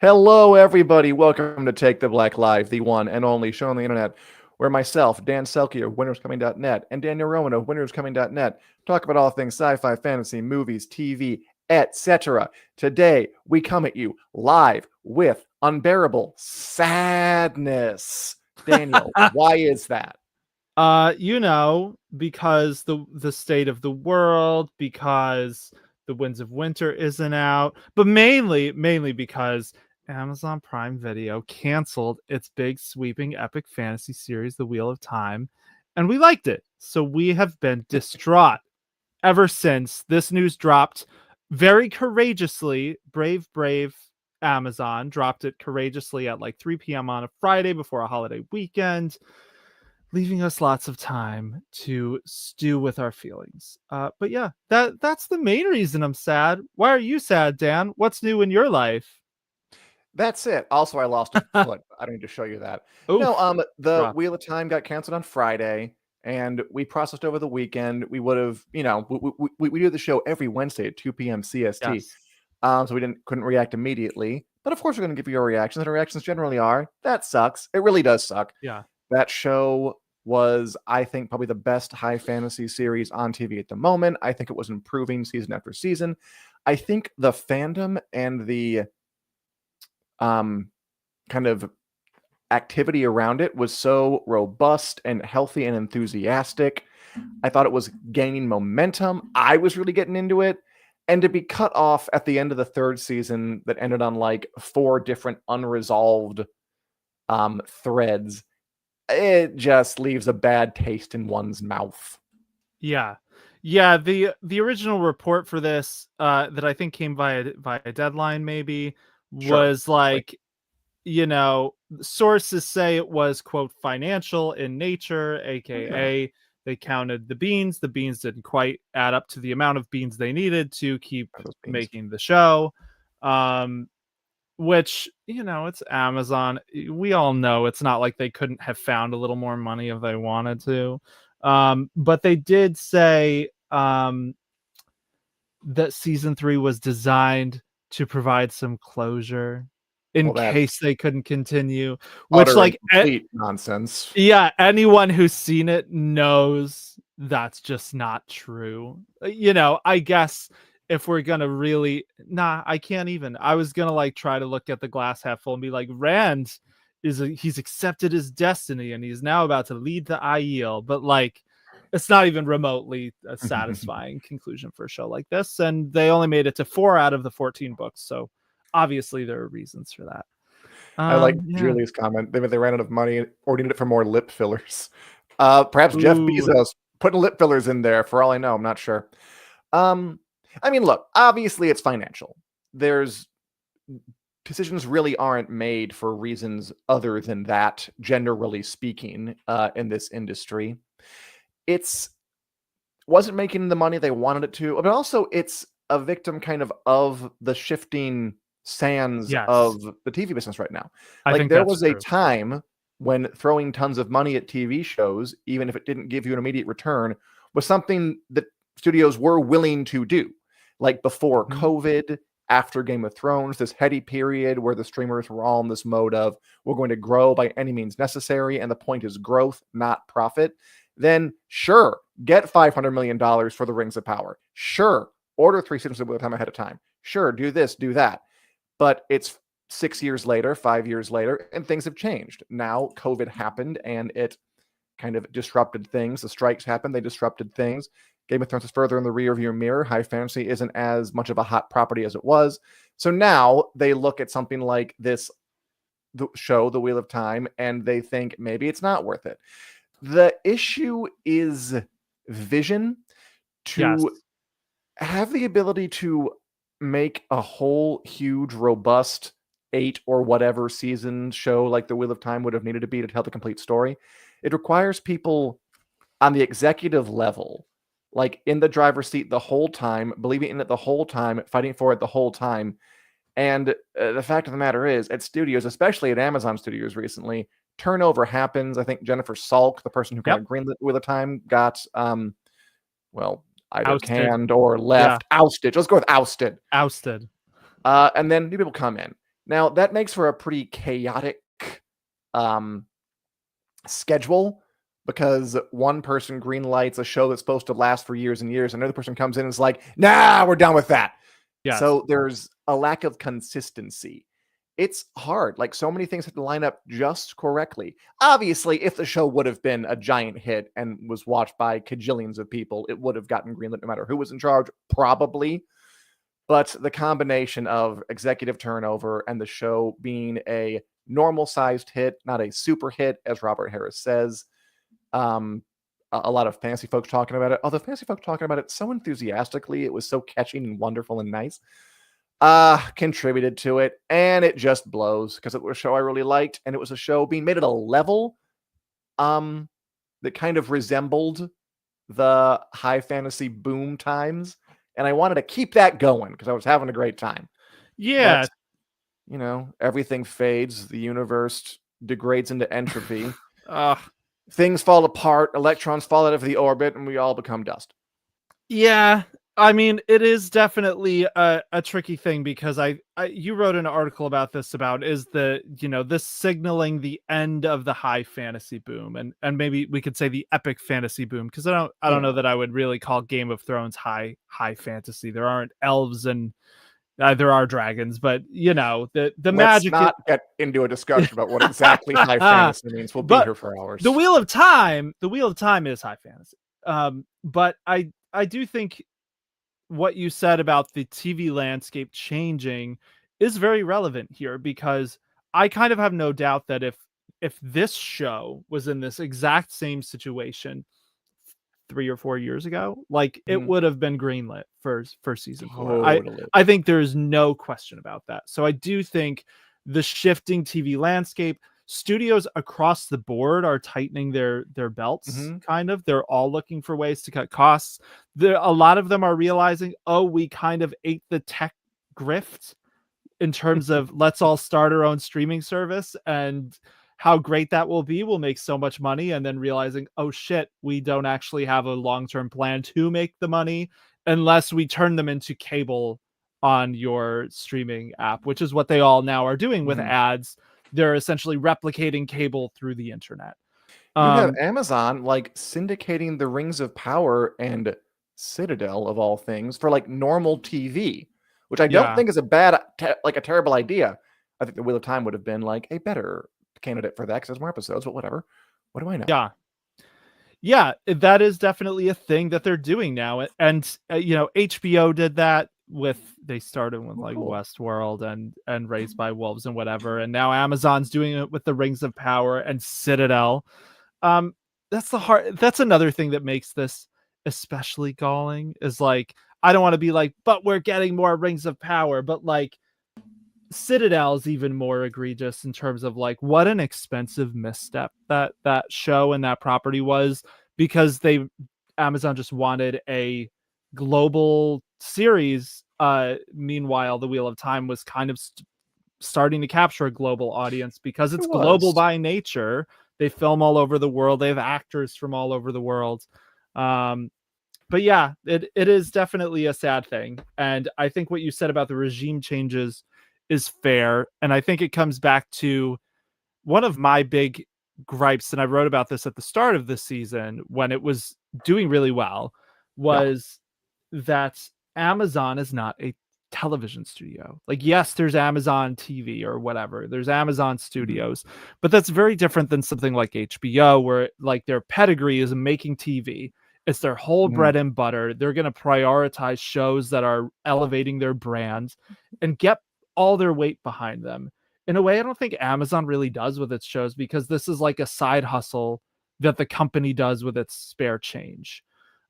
Hello, everybody. Welcome to Take the Black Live, the one and only show on the internet where myself, Dan Selke of winnerscoming.net, and Daniel Rowan of winnerscoming.net talk about all things sci-fi, fantasy, movies, TV, etc. Today, we come at you live with unbearable sadness. Daniel, why is that? Because the state of the world, because the Winds of Winter isn't out, but mainly because Amazon Prime Video canceled its big sweeping epic fantasy series, The Wheel of Time, and we liked it. So we have been distraught ever since this news dropped very courageously. Brave Amazon dropped it courageously at like 3 p.m. on a Friday before a holiday weekend, leaving us lots of time to stew with our feelings. But yeah, that's the main reason I'm sad. Why are you sad, Dan? What's new in your life? That's it. Also, I lost a foot. I don't need to show you that. No, Oof, the rough. Wheel of Time got canceled on Friday, and we processed over the weekend. We would have, we do the show every Wednesday at 2 p.m. CST. Yes. So we couldn't react immediately. But of course, we're going to give you our reactions. And our reactions generally are, that sucks. It really does suck. Yeah. That show was, I think, probably the best high fantasy series on TV at the moment. I think it was improving season after season. I think the fandom and the kind of activity around it was so robust and healthy and enthusiastic. I thought it was gaining momentum. I was really getting into it. And to be cut off at the end of the third season that ended on like 4 different unresolved threads, it just leaves a bad taste in one's mouth. Yeah. The original report for this, that I think came via Deadline, maybe, Sure. was like, sources say it was, quote, financial in nature, aka they counted the beans. The beans didn't quite add up to the amount of beans they needed to keep Those beans. making the show. Which, it's Amazon. We all know it's not like they couldn't have found a little more money if they wanted to. But they did say that season 3 was designed to provide some closure in Well, that's case they couldn't continue, which, utter and like, complete nonsense. yeah, anyone who's seen it knows that's just not true. I guess if we're gonna really, I can't even. I was gonna like try to look at the glass half full and be like, Rand he's accepted his destiny and he's now about to lead the Aiel, but like, it's not even remotely a satisfying conclusion for a show like this, and they only made it to 4 out of the 14 books, so obviously there are reasons for that. I like Yeah. Julie's comment. They ran out of money or needed it for more lip fillers. Perhaps Jeff Ooh. Bezos putting lip fillers in there. For all I know, I'm not sure. I mean, look, obviously it's financial. There's decisions really aren't made for reasons other than that, generally speaking, in this industry. It's wasn't making the money they wanted it to, but also it's a victim kind of the shifting sands Yes, of the TV business right now. I Like think there that's was a true. time when throwing tons of money at TV shows, even if it didn't give you an immediate return, was something that studios were willing to do. Like before Mhm. COVID, after Game of Thrones, this heady period where the streamers were all in this mode of we're going to grow by any means necessary, and the point is growth, not profit. Then sure, get $500 million for the Rings of Power. Sure, order 3 seasons of time ahead of time. Sure, do this, do that. But it's 6 years later, 5 years later, and things have changed. Now COVID happened and it kind of disrupted things. The strikes happened, they disrupted things. Game of Thrones is further in the rearview mirror. High fantasy isn't as much of a hot property as it was. So now they look at something like this show, The Wheel of Time, and they think maybe it's not worth it. The issue is vision Yes. to have the ability to make a whole huge robust 8 or whatever season show like The Wheel of Time would have needed to be to tell the complete story. It requires people on the executive level, like in the driver's seat the whole time, believing in it the whole time, fighting for it the whole time. And the fact of the matter is, at studios, especially at Amazon Studios recently, turnover happens. I think Jennifer Salk, the person who kind Yep. of greenlit Wheel of Time, got either Ousted. canned or Yeah. left, ousted. Let's go with ousted. Ousted. And then new people come in. Now, that makes for a pretty chaotic um, schedule because one person greenlights a show that's supposed to last for years and years, and another person comes in and is like, nah, we're done with that. Yes. So there's a lack of consistency. It's hard. Like, so many things have to line up just correctly. Obviously, if the show would have been a giant hit and was watched by cajillions of people, it would have gotten greenlit no matter who was in charge, probably. But the combination of executive turnover and the show being a normal sized hit, not a super hit, as Robert Harris says, a lot of fantasy folks talking about it. Although fantasy folks talking about it so enthusiastically, it was so catching and wonderful and nice. Contributed to it, and it just blows because it was a show I really liked, and it was a show being made at a level that kind of resembled the high fantasy boom times, and I wanted to keep that going because I was having a great time. Yeah. But, everything fades, the universe degrades into entropy. Uh, Things fall apart, electrons fall out of the orbit, and we all become dust. Yeah, I mean, it is definitely a tricky thing because you wrote an article about this is this signaling the end of the high fantasy boom, and maybe we could say the epic fantasy boom, because I don't know that I would really call Game of Thrones high fantasy. There aren't elves and there are dragons, but the Let's magic. Not get into a discussion about what exactly high fantasy means. We'll be here for hours. The Wheel of Time is high fantasy. But I do think what you said about the TV landscape changing is very relevant here, because I kind of have no doubt that if this show was in this exact same situation 3 or 4 years ago, like it would have been greenlit for season 4. I think there's no question about that. So I do think the shifting TV landscape, studios across the board are tightening their belts. Kind of, they're all looking for ways to cut costs. A lot of them are realizing, oh, we kind of ate the tech grift in terms of let's all start our own streaming service, and how great that will be. We'll make so much money, and then realizing, oh shit, we don't actually have a long-term plan to make the money unless we turn them into cable on your streaming app, which is what they all now are doing with ads. They're essentially replicating cable through the internet. You have Amazon like syndicating the Rings of Power and Citadel of all things for like normal TV, which I don't think is a terrible idea. I think the Wheel of Time would have been like a better candidate for that because there's more episodes, but whatever. What do I know? Yeah, that is definitely a thing that they're doing now. And HBO did that they started with like Westworld and Raised by Wolves and whatever, and now Amazon's doing it with the Rings of Power and Citadel. That's another thing that makes this especially galling, is like, I don't want to be like, but we're getting more Rings of Power, but like Citadel is even more egregious in terms of like what an expensive misstep that show and that property was, because Amazon just wanted a global series. Meanwhile, The Wheel of Time was kind of starting to capture a global audience because it's global by nature. They film all over the world. They have actors from all over the world. But yeah, it is definitely a sad thing. And I think what you said about the regime changes is fair. And I think it comes back to one of my big gripes, and I wrote about this at the start of the season when it was doing really well, was that Amazon is not a television studio. Like, yes, there's Amazon TV or whatever, there's Amazon Studios, but that's very different than something like HBO, where like their pedigree is making TV. It's their whole bread and butter. They're going to prioritize shows that are elevating their brand and get all their weight behind them. In a way, I don't think Amazon really does with its shows, because this is like a side hustle that the company does with its spare change.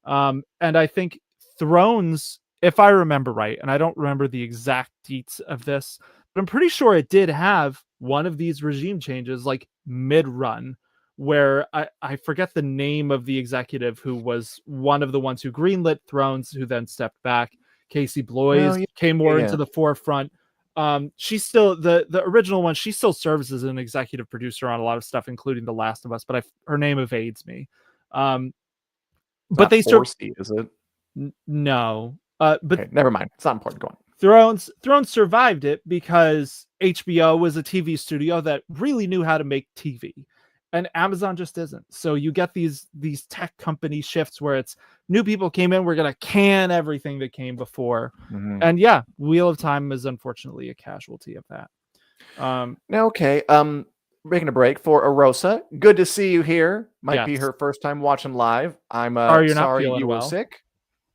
And I think Thrones, if I remember right, and I don't remember the exact deets of this, but I'm pretty sure it did have one of these regime changes like mid-run, where I forget the name of the executive who was one of the ones who greenlit Thrones, who then stepped back. Casey Bloys came more into the forefront. She's still the original one. She still serves as an executive producer on a lot of stuff, including The Last of Us, but her name evades me. But they Orsi, is it? No. But okay, never mind. It's not important. Go on. Thrones survived it because HBO was a TV studio that really knew how to make TV, and Amazon just isn't. So you get these tech company shifts where it's new people came in, we're gonna can everything that came before, Mhm. and yeah, Wheel of Time is unfortunately a casualty of that. Now, okay, making a break for Arosa. Good to see you here. Might be Yes. her first time watching live. I'm Sorry, you're not sorry feeling you were well. sick.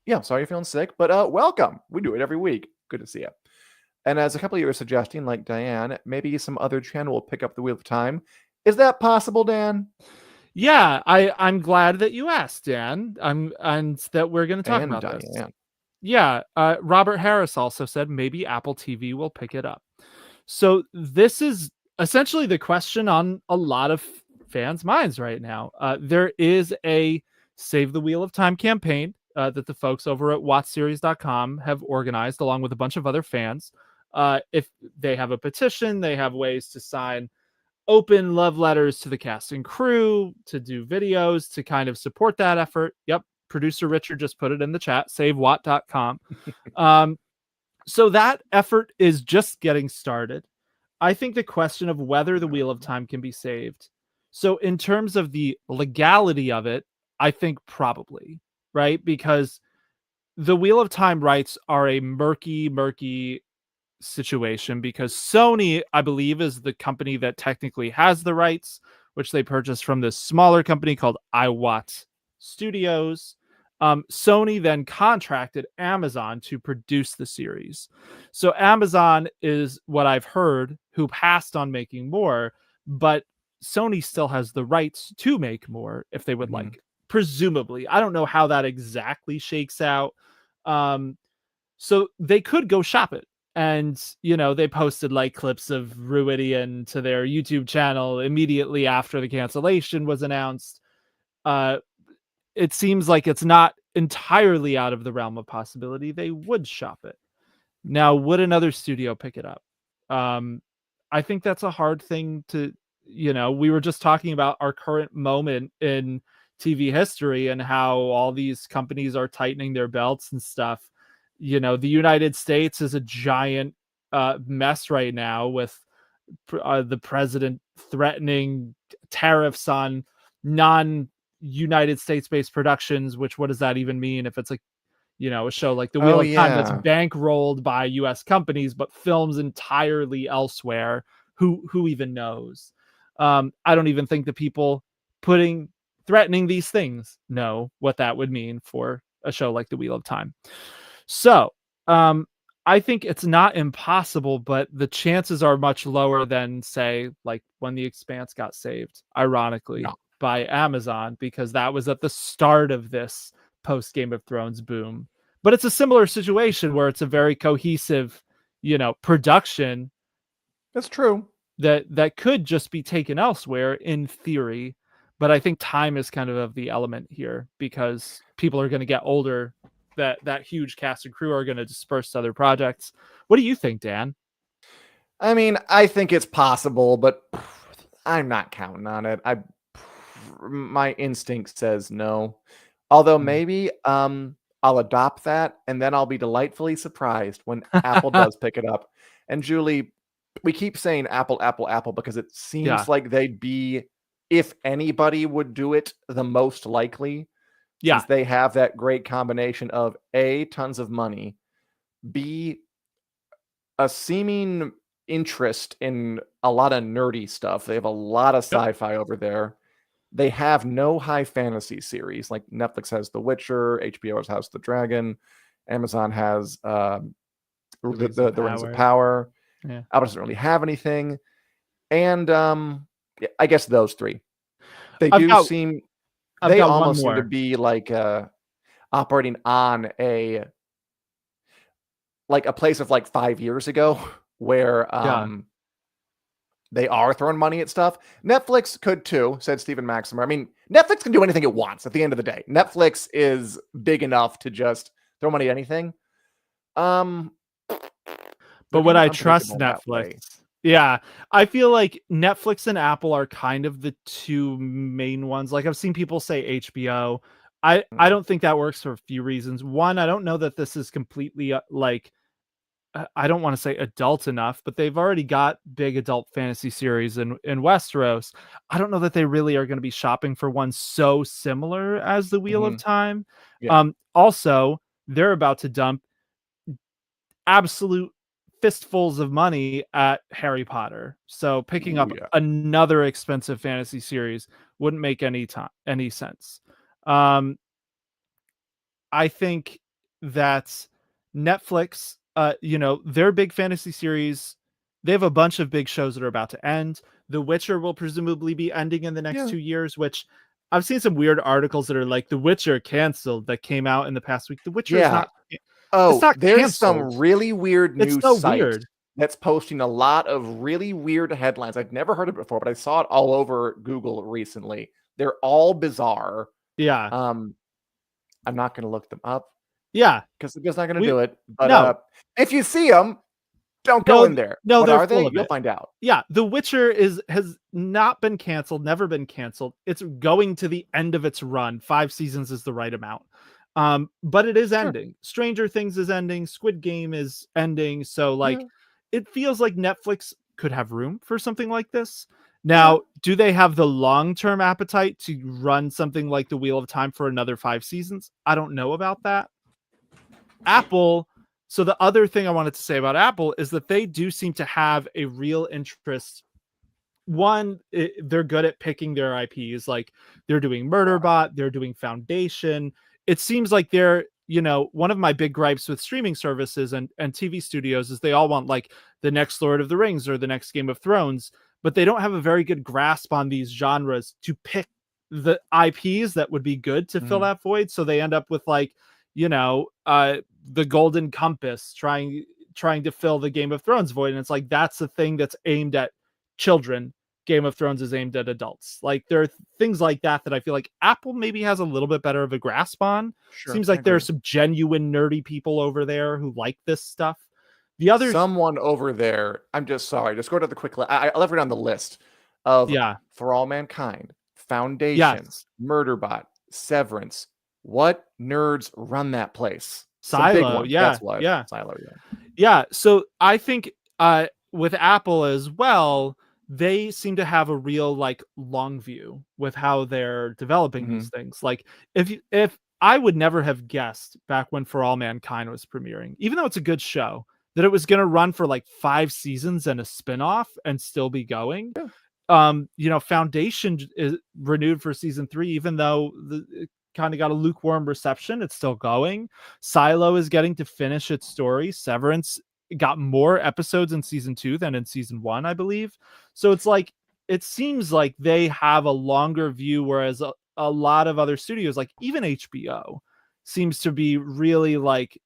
Yeah, sorry you're feeling sick, but welcome. We do it every week. Good to see you. And as a couple of you were suggesting, like Diane, maybe some other channel will pick up the Wheel of Time. Is that possible, Dan? Yeah, I'm glad that you asked, Dan. And that we're going to talk And about this. Diane. Yeah, Robert Harris also said maybe Apple TV will pick it up. So this is essentially the question on a lot of fans' minds right now. There is a Save the Wheel of Time campaign that the folks over at WatchSeries.com have organized along with a bunch of other fans. If they have a petition, they have ways to sign open love letters to the cast and crew, to do videos, to kind of support that effort. Yep. Producer Richard just put it in the chat, savewatt.com. Um, so that effort is just getting started. I think the question of whether the Wheel of Time can be saved. So, in terms of the legality of it, I think probably, right? Because the Wheel of Time rights are a murky situation because Sony, I believe, is the company that technically has the rights, which they purchased from this smaller company called iWatt Studios. Sony then contracted Amazon to produce the series. So Amazon is what I've heard who passed on making more, but Sony still has the rights to make more if they would Mhm. like. Presumably, I don't know how that exactly shakes out. Um, so they could go shop it. And, they posted like clips of Ruidian to their YouTube channel immediately after the cancellation was announced. Uh, it seems like it's not entirely out of the realm of possibility they would shop it. Now, would another studio pick it up? Um, I think that's a hard thing to, we were just talking about our current moment in TV history and how all these companies are tightening their belts and stuff. The United States is a giant mess right now with the president threatening tariffs on non United States based productions, which what does that even mean if it's like a show like The Wheel Oh of Time that's yeah. bankrolled by US companies but films entirely elsewhere? Who even knows? I don't even think the people threatening these things know what that would mean for a show like The Wheel of Time. So, I think it's not impossible, but the chances are much lower than, say, like when The Expanse got saved, ironically, No. by Amazon, because that was at the start of this post Game of Thrones boom. But it's a similar situation where it's a very cohesive, production That's true. that could just be taken elsewhere in theory. But I think time is kind of the element here because people are going to get older. That huge cast and crew are going to disperse to other projects. What do you think, Dan? I mean, I think it's possible, but I'm not counting on it. My instinct says no. Although Hmm. maybe I'll adopt that and then I'll be delightfully surprised when Apple does pick it up. And Julie, we keep saying Apple, Apple, Apple because it seems Yeah, like they'd be, if anybody would do it, the most likely, yeah, since they have that great combination of A, tons of money, B, a seeming interest in a lot of nerdy stuff. They have a lot of yep. sci-fi over there. They have no high fantasy series. Like Netflix has The Witcher, HBO has House of the Dragon, Amazon has The Rings of the Rings of Power. Power. Yeah, Apple doesn't really have anything. And yeah, I guess those three. They I've do got seem I've they got one almost seem to more. be operating on a place of like 5 years ago where Yeah, they are throwing money at stuff. Netflix could too, said Stephen Maximer. I mean, Netflix can do anything it wants at the end of the day. Netflix is big enough to just throw money at anything. Um, but they're would kind of I trust unpredictable in that Netflix? way. Yeah, I feel like Netflix and Apple are kind of the two main ones. Like I've seen people say HBO. I Mm, don't think that works for a few reasons. One, I don't know that this is completely like I don't want to say adult enough, but they've already got big adult fantasy series in Westeros. I don't know that they really are going to be shopping for one so similar as the Wheel of Mhm. Time. Yeah. Also, they're about to dump absolute fistfuls of money at Harry Potter. So picking Ooh, up yeah. another expensive fantasy series wouldn't make any sense. Um, I think that Netflix, their big fantasy series, they have a bunch of big shows that are about to end. The Witcher will presumably be ending in the next Yeah. 2 years, which I've seen some weird articles that are like The Witcher canceled that came out in the past week. The Witcher is Yeah. not, it's Oh, not there's canceled. some really weird It's news so site weird. that's posting a lot of really weird headlines. I've never heard of it before, but I saw it all over Google recently. They're all bizarre. Yeah. Um, I'm not gonna look them up Yeah. because I'm just not gonna We do it. But, no. if you see them, don't go No, in there. no, What they're are they? full of You'll it. find out. Yeah, The Witcher has not been canceled, never been canceled. It's going to the end of its run. 5 seasons is the right amount. But it is Sure. ending. Stranger Things is ending, Squid Game is ending, so, Yeah. like, it feels like Netflix could have room for something like this. Yeah. Now, do they have the long-term appetite to run something like The Wheel of Time for another 5 seasons? I don't know about that. Apple, so the other thing I wanted to say about Apple is that they do seem to have a real interest. One, they're good at picking their IPs. Like they're doing Murderbot, they're doing Foundation. It seems like they're, one of my big gripes with streaming services and TV studios is they all want like the next Lord of the Rings or the next Game of Thrones, but they don't have a very good grasp on these genres to pick the IPs that would be good to fill Mhm. that void. So they end up with like, the Golden Compass trying to fill the Game of Thrones void. And it's like that's the thing that's aimed at children. Game of Thrones is aimed at adults. Like there are things like that I feel like Apple maybe has a little bit better of a grasp on. Sure, Seems I like there are agree. some genuine nerdy people over there who like this stuff. The other, Someone over there, I'm just sorry, just go to the quick list. I left it on the list of yeah, For All Mankind, Foundation, yes, Murderbot, Severance. What nerds run that place? Some big Silo, ones. That's yeah, what. yeah. Silo, yeah. Yeah, so I think with Apple as well, they seem to have a real like long view with how they're developing these Mhm. things. Like if I would never have guessed back when For All Mankind was premiering, even though it's a good show, that it was going to run for like 5 seasons and a spin-off and still be going. Yeah. Foundation is renewed for season 3 even though it kind of got a lukewarm reception. It's still going. Silo is getting to finish its story. Severance got more episodes in season 2 than in season 1, I believe. So it's like it seems like they have a longer view, whereas a lot of other studios, like even HBO, seems to be really like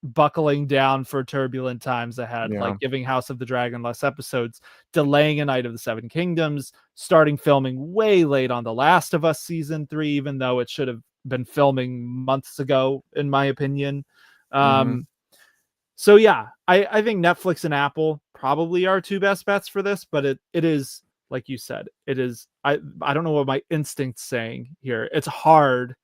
buckling down for turbulent times ahead, Yeah. like giving House of the Dragon less episodes, delaying A Night of the Seven Kingdoms, starting filming way late on The Last of Us season 3, even though it should have been filming months ago, in my opinion. Mhm. So yeah, I think Netflix and Apple probably are two best bets for this, but it is like you said, it is I don't know what my instinct's saying here. It's hard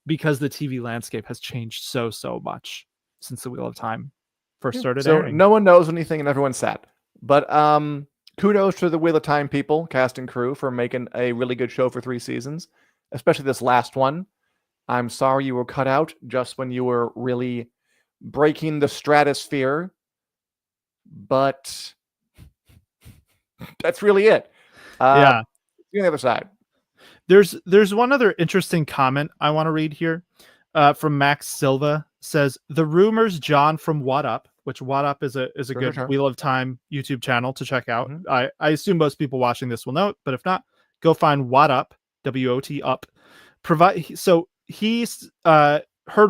because the TV landscape has changed so much since the Wheel of Time first Yeah. started So airing. no one knows anything and everyone's sad. But kudos to the Wheel of Time people, cast and crew, for making a really good show for 3 seasons, especially this last one. I'm sorry you were cut out just when you were really breaking the stratosphere, but that's really it. Yeah. See you on the other side. There's one other interesting comment I want to read here. From Max Silva says the rumors John from What Up, which What Up is a Sure, sure, good sure. Wheel of Time YouTube channel to check out. Mhm. I assume most people watching this will know it, but if not, go find What Up, WOT up. He's heard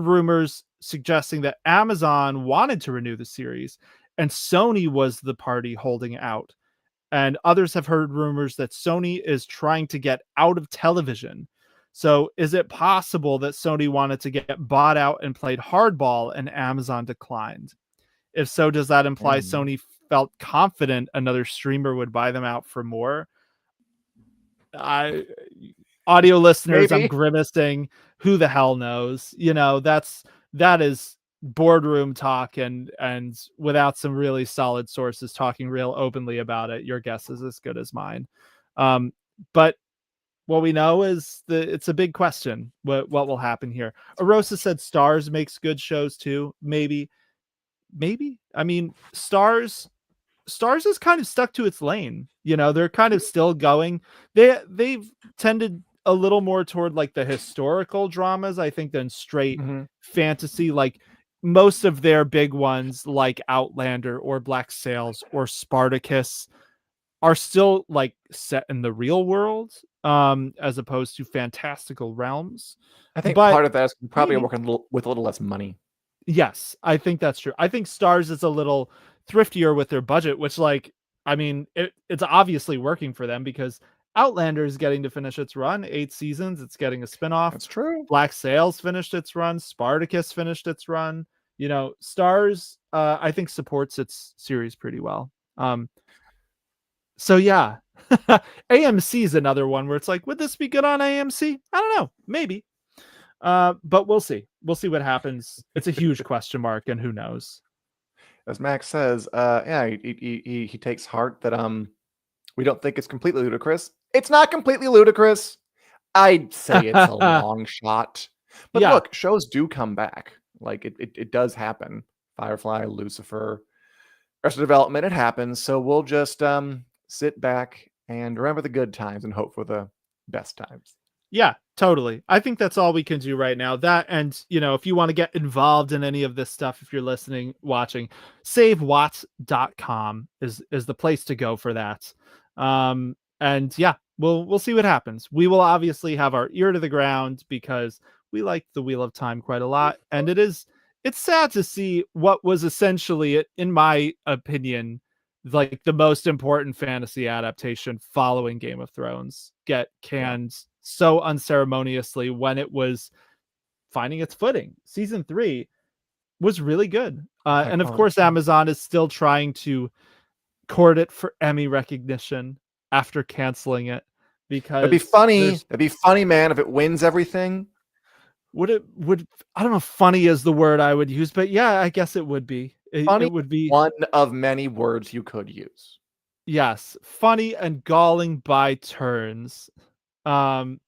rumors suggesting that Amazon wanted to renew the series and Sony was the party holding out. And others have heard rumors that Sony is trying to get out of television. So, is it possible that Sony wanted to get bought out and played hardball and Amazon declined? If so, does that imply Mm. Sony felt confident another streamer would buy them out for more? I Audio listeners, I'm Maybe. grimacing. Who the hell knows? That is boardroom talk and without some really solid sources talking real openly about it, your guess is as good as mine. But what we know is that it's a big question what will happen here. Arosa said Stars makes good shows too. Maybe. I mean, Stars is kind of stuck to its lane. They're kind of still going. They've tended a little more toward like the historical dramas, I think, than straight fantasy. Like most of their big ones, like Outlander or Black Sails or Spartacus, are still like set in the real world, as opposed to fantastical realms. I think But part of that is probably maybe. working with a little less money. Yes, I think that's true. I think Stars is a little thriftier with their budget, which, like, I mean, it's obviously working for them because Outlander is getting to finish its run, 8 seasons. It's getting a spinoff. That's true. Black Sails finished its run. Spartacus finished its run. Stars, I think, supports its series pretty well. So yeah, AMC is another one where it's like, would this be good on AMC? I don't know, maybe. But we'll see. We'll see what happens. It's a huge question mark, and who knows? As Max says, yeah, he takes heart that we don't think it's completely ludicrous. It's not completely ludicrous. I'd say it's a long shot. But Yeah. look, shows do come back. Like it does happen. Firefly, Lucifer, Arrested Development, it happens. So we'll just sit back and remember the good times and hope for the best times. Yeah, totally. I think that's all we can do right now. That, and if you want to get involved in any of this stuff, if you're listening, watching, savewatts.com is the place to go for that. And yeah, we'll see what happens. We will obviously have our ear to the ground because we like the Wheel of Time quite a lot, and it's sad to see what was essentially, in my opinion, like the most important fantasy adaptation following Game of Thrones get canned so unceremoniously when it was finding its footing. Season 3 was really good. And of course, Amazon is still trying to court it for Emmy recognition after canceling it, because it'd be funny. It'd be funny, man, if it wins everything. Would I don't know if funny is the word I would use, but yeah, I guess it would be. It would be one of many words you could use. Yes, funny and galling by turns. So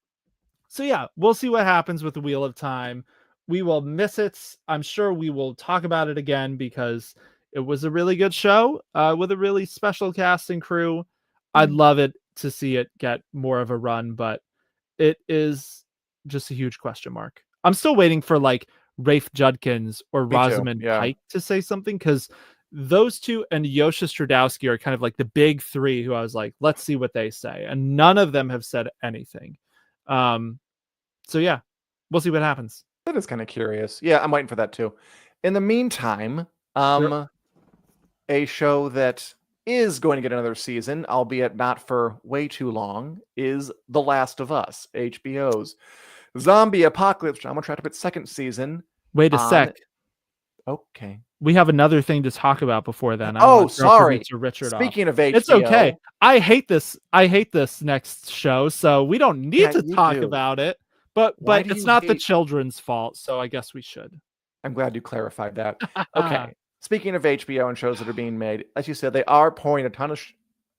yeah, we'll see what happens with the Wheel of Time. We will miss it. I'm sure we will talk about it again because it was a really good show with a really special cast and crew. I'd love it to see it get more of a run, but it is just a huge question mark. I'm still waiting for like Rafe Judkins or Rosamund Pike to say something, because those two and Yosha Stradowski are kind of like the big three who I was like, let's see what they say. And none of them have said anything. So yeah, we'll see what happens. That is kind of curious. Yeah, I'm waiting for that too. In the meantime, a show that is going to get another season, albeit not for way too long, is The Last of Us, HBO's zombie apocalypse drama, trapped up its second season. Wait a sec. Okay. We have another thing to talk about before then. Oh, sorry. Richard Speaking of HBO. It's okay. I hate this next show, so we don't need to talk about it. But it's not the children's fault, so I guess we should. I'm glad you clarified that. Okay. Speaking of HBO and shows that are being made, as you said, they are pouring a ton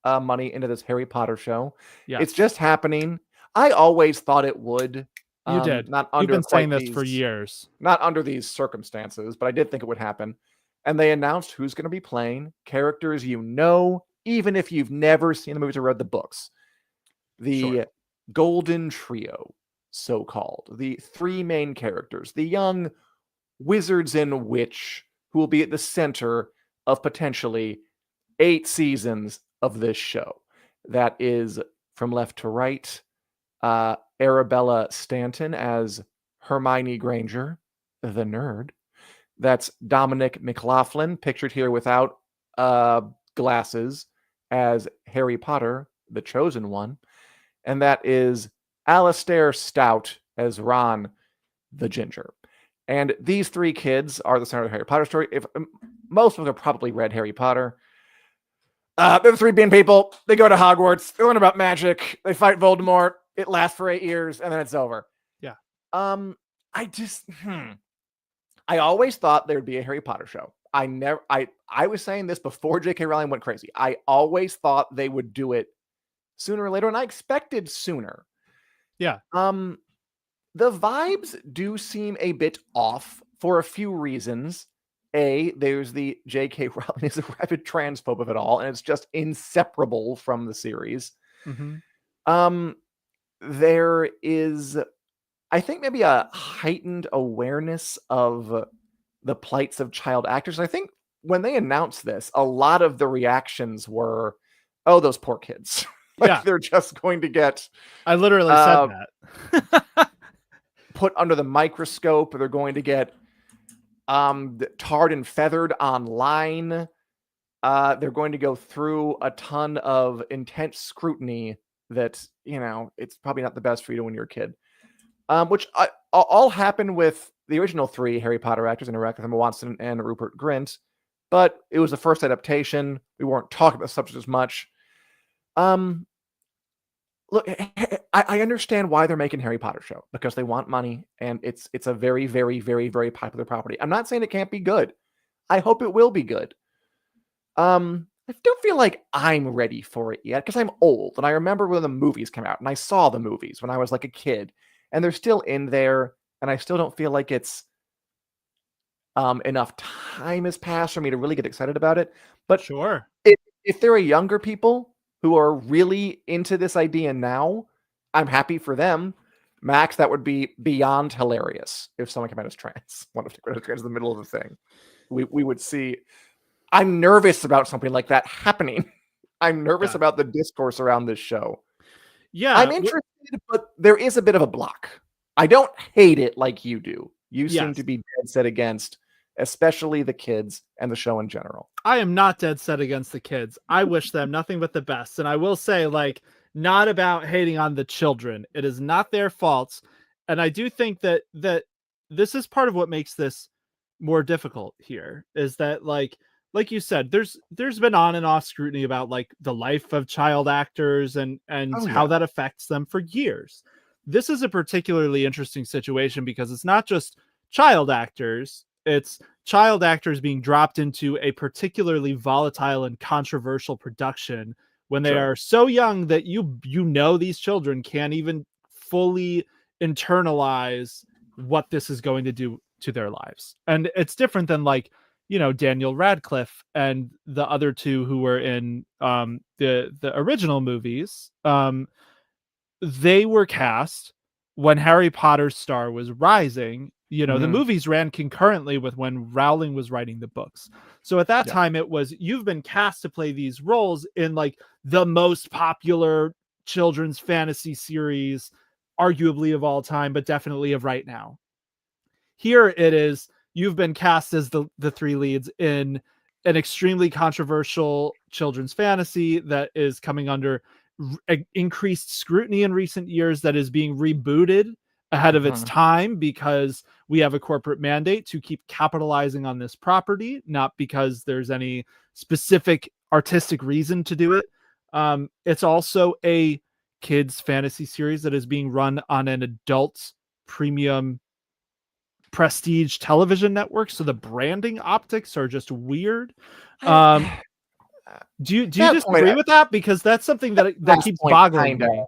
of money into this Harry Potter show. Yes. It's just happening. I always thought it would. You did. You've been saying this for years. Not under these circumstances, but I did think it would happen. And they announced who's going to be playing characters even if you've never seen the movies or read the books. The Golden Trio, so-called. The 3 main characters. The young wizards and witch who will be at the center of potentially 8 seasons of this show. That is, from left to right, Arabella Stanton as Hermione Granger, the nerd. That's Dominic McLaughlin, pictured here without glasses, as Harry Potter, the chosen one. And that is Alastair Stout as Ron, the ginger. And these 3 kids are the center of the Harry Potter story. If most of them have probably read Harry Potter. They're the 3 bean people. They go to Hogwarts. They learn about magic. They fight Voldemort. It lasts for 8 years, and then it's over. Yeah. I I always thought there'd be a Harry Potter show. I was saying this before J.K. Rowling went crazy. I always thought they would do it sooner or later, and I expected sooner. Yeah. The vibes do seem a bit off for a few reasons. A, there's the J.K. Rowling is a rabid transphobe of it all, and it's just inseparable from the series. There is, I think, maybe a heightened awareness of the plights of child actors. I think when they announced this, a lot of the reactions were, "Oh, those poor kids." Yeah. They're just going to get I literally said that. put under the microscope. They're going to get tarred and feathered online. They're going to go through a ton of intense scrutiny that, it's probably not the best for you when you're a kid. Which all happened with the original 3 Harry Potter actors, Emma Watson and Rupert Grint, but it was the first adaptation. We weren't talking about the subject as much. Look, I understand why they're making Harry Potter show, because they want money, and it's a very, very, very, very popular property. I'm not saying it can't be good. I hope it will be good. I don't feel like I'm ready for it yet, because I'm old, and I remember when the movies came out, and I saw the movies when I was like a kid, and they're still in there, and I still don't feel like it's enough time has passed for me to really get excited about it. But Sure. if there are younger people who are really into this idea now, I'm happy for them. Max, that would be beyond hilarious if someone came out as trans. One of the trans in the middle of the thing. We would see. I'm nervous about something like that happening. I'm nervous about the discourse around this show. Yeah. I'm interested, but there is a bit of a block. I don't hate it like you do. You seem to be dead set against, especially the kids and the show in general. I am not dead set against the kids. I wish them nothing but the best. And I will say, not about hating on the children. It is not their fault. And I do think that this is part of what makes this more difficult here, is that like you said, there's been on and off scrutiny about the life of child actors and how that affects them for years. This is a particularly interesting situation because it's not just child actors. It's child actors being dropped into a particularly volatile and controversial production when they are so young that these children can't even fully internalize what this is going to do to their lives. And it's different than Daniel Radcliffe and the other 2 who were in the original movies. They were cast when Harry Potter's star was rising. The movies ran concurrently with when Rowling was writing the books. So at that time, it was, you've been cast to play these roles in the most popular children's fantasy series, arguably of all time, but definitely of right now. Here it is, you've been cast as the 3 leads in an extremely controversial children's fantasy that is coming under increased scrutiny in recent years, that is being rebooted ahead of its time because we have a corporate mandate to keep capitalizing on this property, not because there's any specific artistic reason to do it. It's also a kids fantasy series that is being run on an adult premium prestige television network, so the branding optics are just weird. Do you disagree with that? Because that's something that keeps boggling me.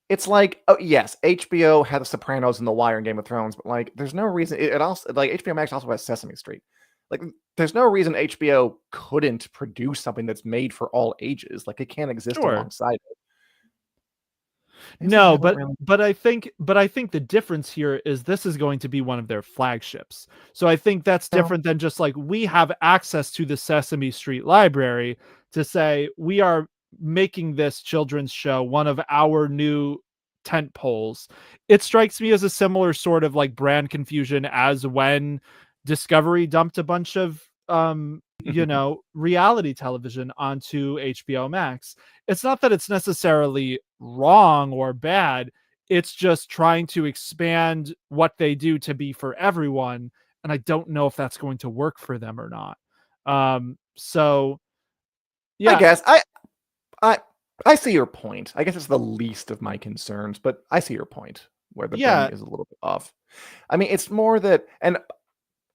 It's like, oh yes, HBO had The Sopranos and The Wire and Game of Thrones, but there's no reason it also HBO Max also has Sesame Street. There's no reason HBO couldn't produce something that's made for all ages. It can't exist alongside it. No, but I think the difference here is this is going to be one of their flagships. So I think that's different than just we have access to the Sesame Street library to say we are making this children's show one of our new tent poles. It strikes me as a similar sort of brand confusion as when Discovery dumped a bunch of reality television onto HBO Max. It's not that it's necessarily wrong or bad. It's just trying to expand what they do to be for everyone. And I don't know if that's going to work for them or not. So yeah, I guess I see your point. I guess it's the least of my concerns, but I see your point where the branding is a little bit off. I mean, it's more that, and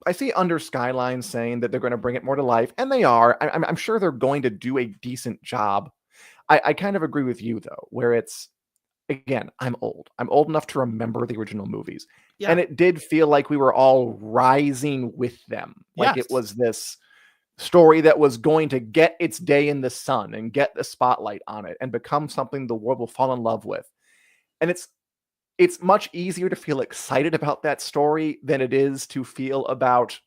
I see Under Skyline saying that they're going to bring it more to life, and they are. I'm sure they're going to do a decent job. I kind of agree with you though, where it's again, I'm old. I'm old enough to remember the original movies, and Yeah. it did feel like we were all rising with them. Like it Yes. was this story that was going to get its day in the sun and get the spotlight on it and become something the world will fall in love with. And it's much easier to feel excited about that story than it is to feel about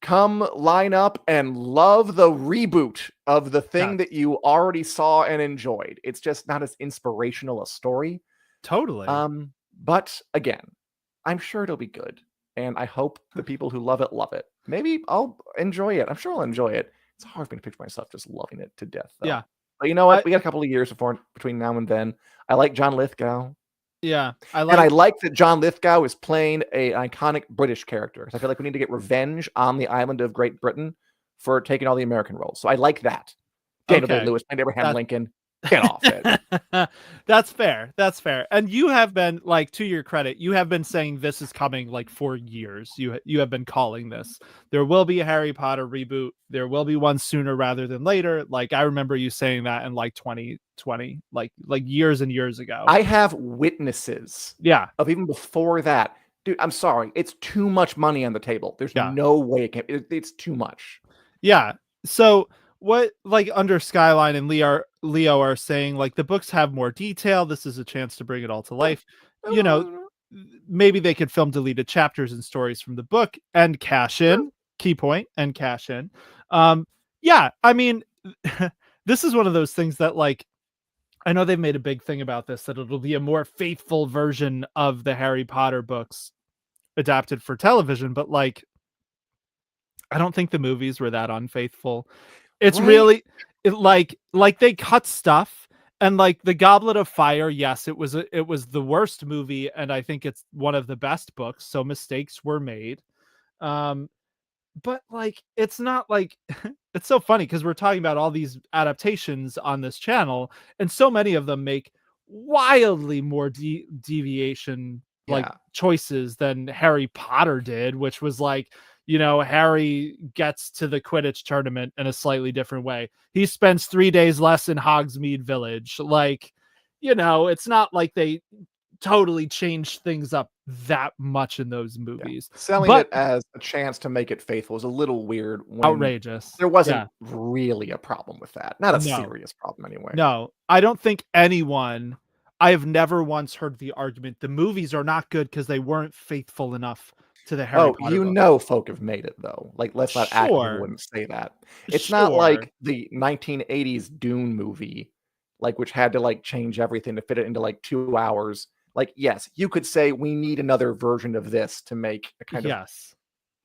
come line up and love the reboot of the thing that Yes. you already saw and enjoyed. It's just not as inspirational a story. Totally. But again, I'm sure it'll be good. And I hope the people who love it love it. Maybe I'll enjoy it. I'm sure I'll enjoy it. It's hard for me to picture myself just loving it to death, though. Yeah. But you know I what? We got a couple of years between now and then. I like John Lithgow. yeah. I And I like like that John Lithgow is playing an iconic British character. I feel like we need to get revenge on the island of Great Britain for taking all the American roles. So I like that. Daniel okay. Day-Lewis playing Abraham That's Lincoln. Get off it. That's fair. That's fair. And you have been like, to your credit, you have been saying this is coming like for years. You have been calling this. There will be a Harry Potter reboot. There will be one sooner rather than later. Like I remember you saying that in like 2020, like years and years ago. I have witnesses Yeah. of even before that. Dude, I'm sorry. It's too much money on the table. There's Yeah. no way it's too much. Yeah. So what like Under Skyline and Leo are saying, like the books have more detail. This is a chance to bring it all to life. You know, maybe they could film deleted chapters and stories from the book and cash in. Key point and cash in. Yeah, I mean, this is one of those things that like I know they've made a big thing about this, that it'll be a more faithful version of the Harry Potter books adapted for television, but like I don't think the movies were that unfaithful. It's Right? really like they cut stuff and like the Goblet of Fire, yes, it was the worst movie and I think it's one of the best books, so mistakes were made. Um but like it's not like it's so funny because we're talking about all these adaptations on this channel and so many of them make wildly more deviation like Yeah. choices than Harry Potter did, which was like, you know, Harry gets to the Quidditch tournament in a slightly different way. He spends 3 days less in Hogsmeade Village. Like, you know, it's not like they totally changed things up that much in those Yeah. movies. Selling But it as a chance to make it faithful is a little weird when outrageous. there wasn't Yeah. really a problem with that. Not a No. serious problem anyway. No. I don't think anyone I have never once heard the argument the movies are not good because they weren't faithful enough to the Harry Oh, Potter you book. know folk have made it though. Like, let's not act like people Sure. wouldn't say that. It's not Sure. like the 1980s Dune movie, like which had to like change everything to fit it into like 2 hours. Like, yes, you could say we need another version of this to make a kind of Yes.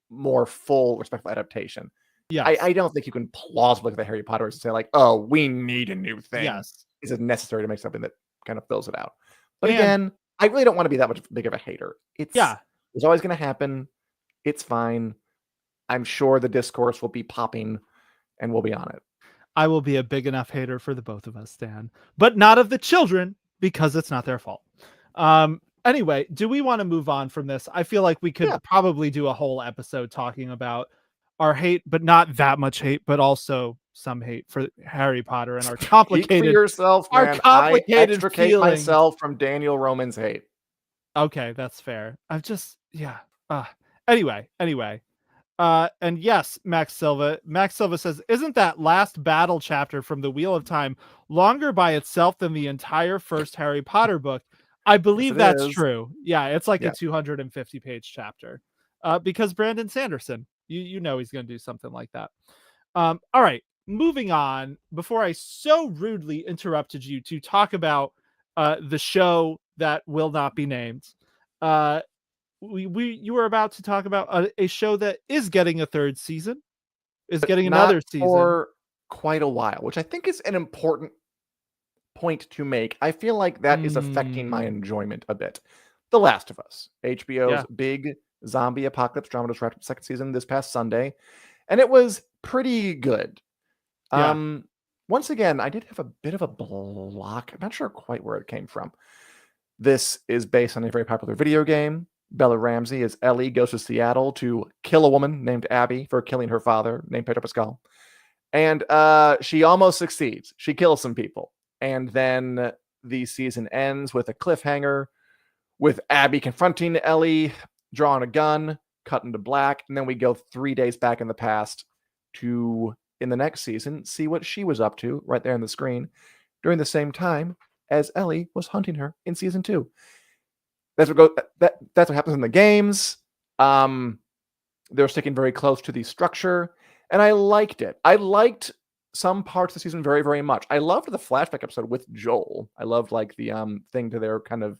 more full, respectful adaptation. Yes. I don't think you can plausibly look at the Harry Potter and say like, oh, we need a new thing. Yes. Is it necessary to make something that kind of fills it out? But And again, I really don't want to be that much big of a hater. yeah, It's always going to happen. It's fine. I'm sure the discourse will be popping and we'll be on it. I will be a big enough hater for the both of us, Dan, but not of the children because it's not their fault. Anyway, do we want to move on from this? I feel like we could Yeah. probably do a whole episode talking about our hate, but not that much hate, but also some hate for Harry Potter and our Speak for complicated yourself, our man. I complicated extricate feelings. myself from Daniel Roman's hate. Okay, that's fair. I've just yeah. Anyway. And yes, Max Silva. Max Silva says, "Isn't that last battle chapter from the Wheel of Time longer by itself than the entire first Harry Potter book?" I Yes, believe it that's is. true. Yeah, it's like Yeah. a 250-page chapter. Because Brandon Sanderson, you know he's going to do something like that. All right, moving on. Before I so rudely interrupted you to talk about the show that will not be named, uh, you were about to talk about a show that is getting a third season, is But getting not another season. for quite a while, which I think is an important point to make. I feel like that is affecting my Mm, enjoyment a bit. The Last of Us, HBO's yeah, big zombie apocalypse drama, just wrapped up second season this past Sunday, and it was pretty good. yeah, Um, Once again, I did have a bit of a block. I'm not sure quite where it came from. This is based on a very popular video game. Bella Ramsey as Ellie goes to Seattle to kill a woman named Abby for killing her father named Pedro Pascal. And she almost succeeds. She kills some people. And then the season ends with a cliffhanger with Abby confronting Ellie, drawing a gun, cut into black. And then we go 3 days back in the past to, in the next season, see what she was up to right there on the screen during the same time as Ellie was hunting her in season 2. That's what happens in the games. They're sticking very close to the structure, and I liked it. I liked some parts of the season very, very much. I loved the flashback episode with Joel. I loved like the thing to their kind of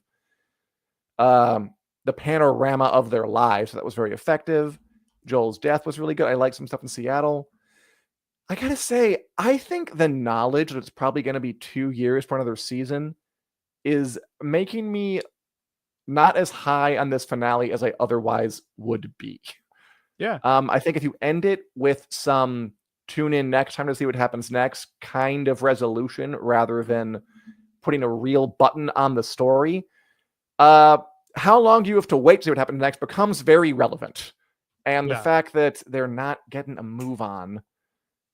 the panorama of their lives. So that was very effective. Joel's death was really good. I liked some stuff in Seattle. I gotta say, I think the knowledge that it's probably going to be 2 years for another season is making me not as high on this finale as I otherwise would be. Yeah. I think if you end it with some tune in next time to see what happens next kind of resolution rather than putting a real button on the story, how long do you have to wait to see what happens next becomes very relevant. And the fact that they're not getting a move on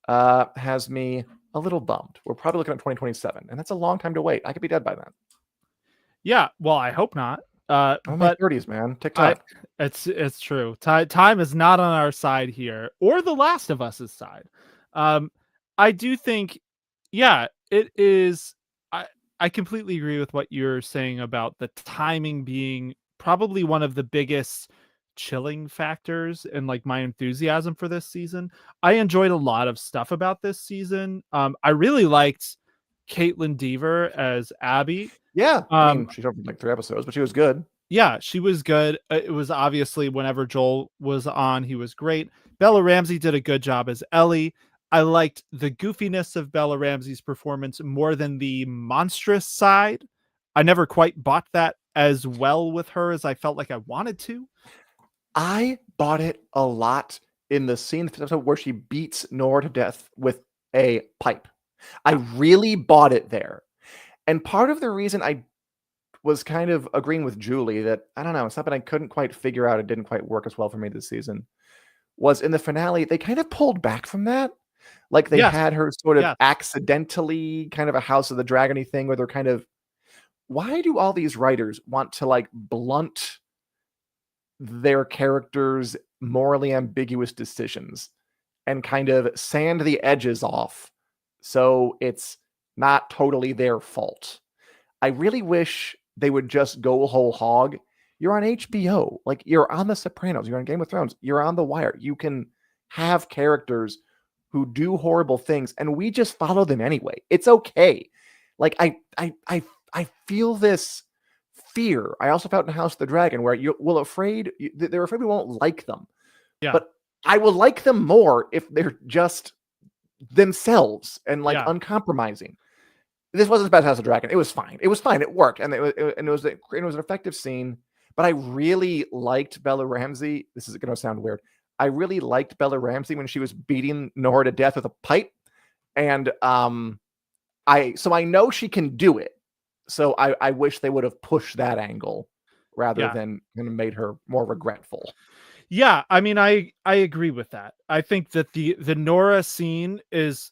has me a little bummed. We're probably looking at 2027, and that's a long time to wait. I could be dead by then. Yeah, well, I hope not. I'm in my But 30s, man. TikTok. it's true. Time is not on our side here, or The Last of Us's side. I do think, yeah, it is. I completely agree with what you're saying about the timing being probably one of the biggest chilling factors in like my enthusiasm for this season. I enjoyed a lot of stuff about this season. I really liked Caitlin Dever as Abby. Yeah, I mean, she's over like 3 episodes, but she was good. Yeah, she was good. It was obviously whenever Joel was on, he was great. Bella Ramsey did a good job as Ellie. I liked the goofiness of Bella Ramsey's performance more than the monstrous side. I never quite bought that as well with her as I felt like I wanted to. I bought it a lot in the scene where she beats Nora to death with a pipe. I really bought it there. And part of the reason I was kind of agreeing with Julie that, I don't know, something I couldn't quite figure out, it didn't quite work as well for me this season, was in the finale, they kind of pulled back from that. Like they had her sort of accidentally kind of a House of the Dragon-y thing where they're kind of, why do all these writers want to like blunt their characters' morally ambiguous decisions and kind of sand the edges off so it's not totally their fault? I really wish they would just go whole hog. You're on HBO, like you're on The Sopranos, you're on Game of Thrones, you're on The Wire. You can have characters who do horrible things, and we just follow them anyway. It's okay. Like I feel this fear. I also felt in House of the Dragon where they're afraid we won't like them. Yeah. But I will like them more if they're just themselves and like uncompromising. This wasn't as bad as House of the Dragon. It was fine. It was fine. It worked, and it was an effective scene. But I really liked Bella Ramsey. This is going to sound weird. I really liked Bella Ramsey when she was beating Nora to death with a pipe, and I know she can do it. So I wish they would have pushed that angle rather than made her more regretful. Yeah, I mean, I agree with that. I think that the Nora scene is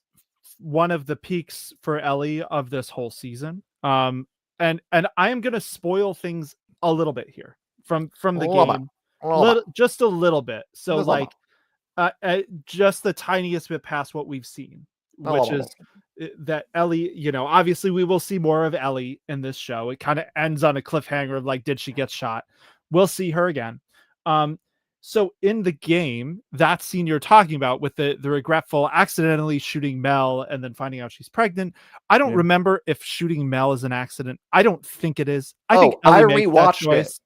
one of the peaks for Ellie of this whole season. And I am going to spoil things a little bit here from the game, just a little bit. So like just the tiniest bit past what we've seen, which is that Ellie, you know, obviously we will see more of Ellie in this show. It kind of ends on a cliffhanger of like, did she get shot? We'll see her again. So in the game, that scene you're talking about with the regretful accidentally shooting Mel and then finding out she's pregnant. I don't remember if shooting Mel is an accident. I don't think it is. I think Ellie rewatched it.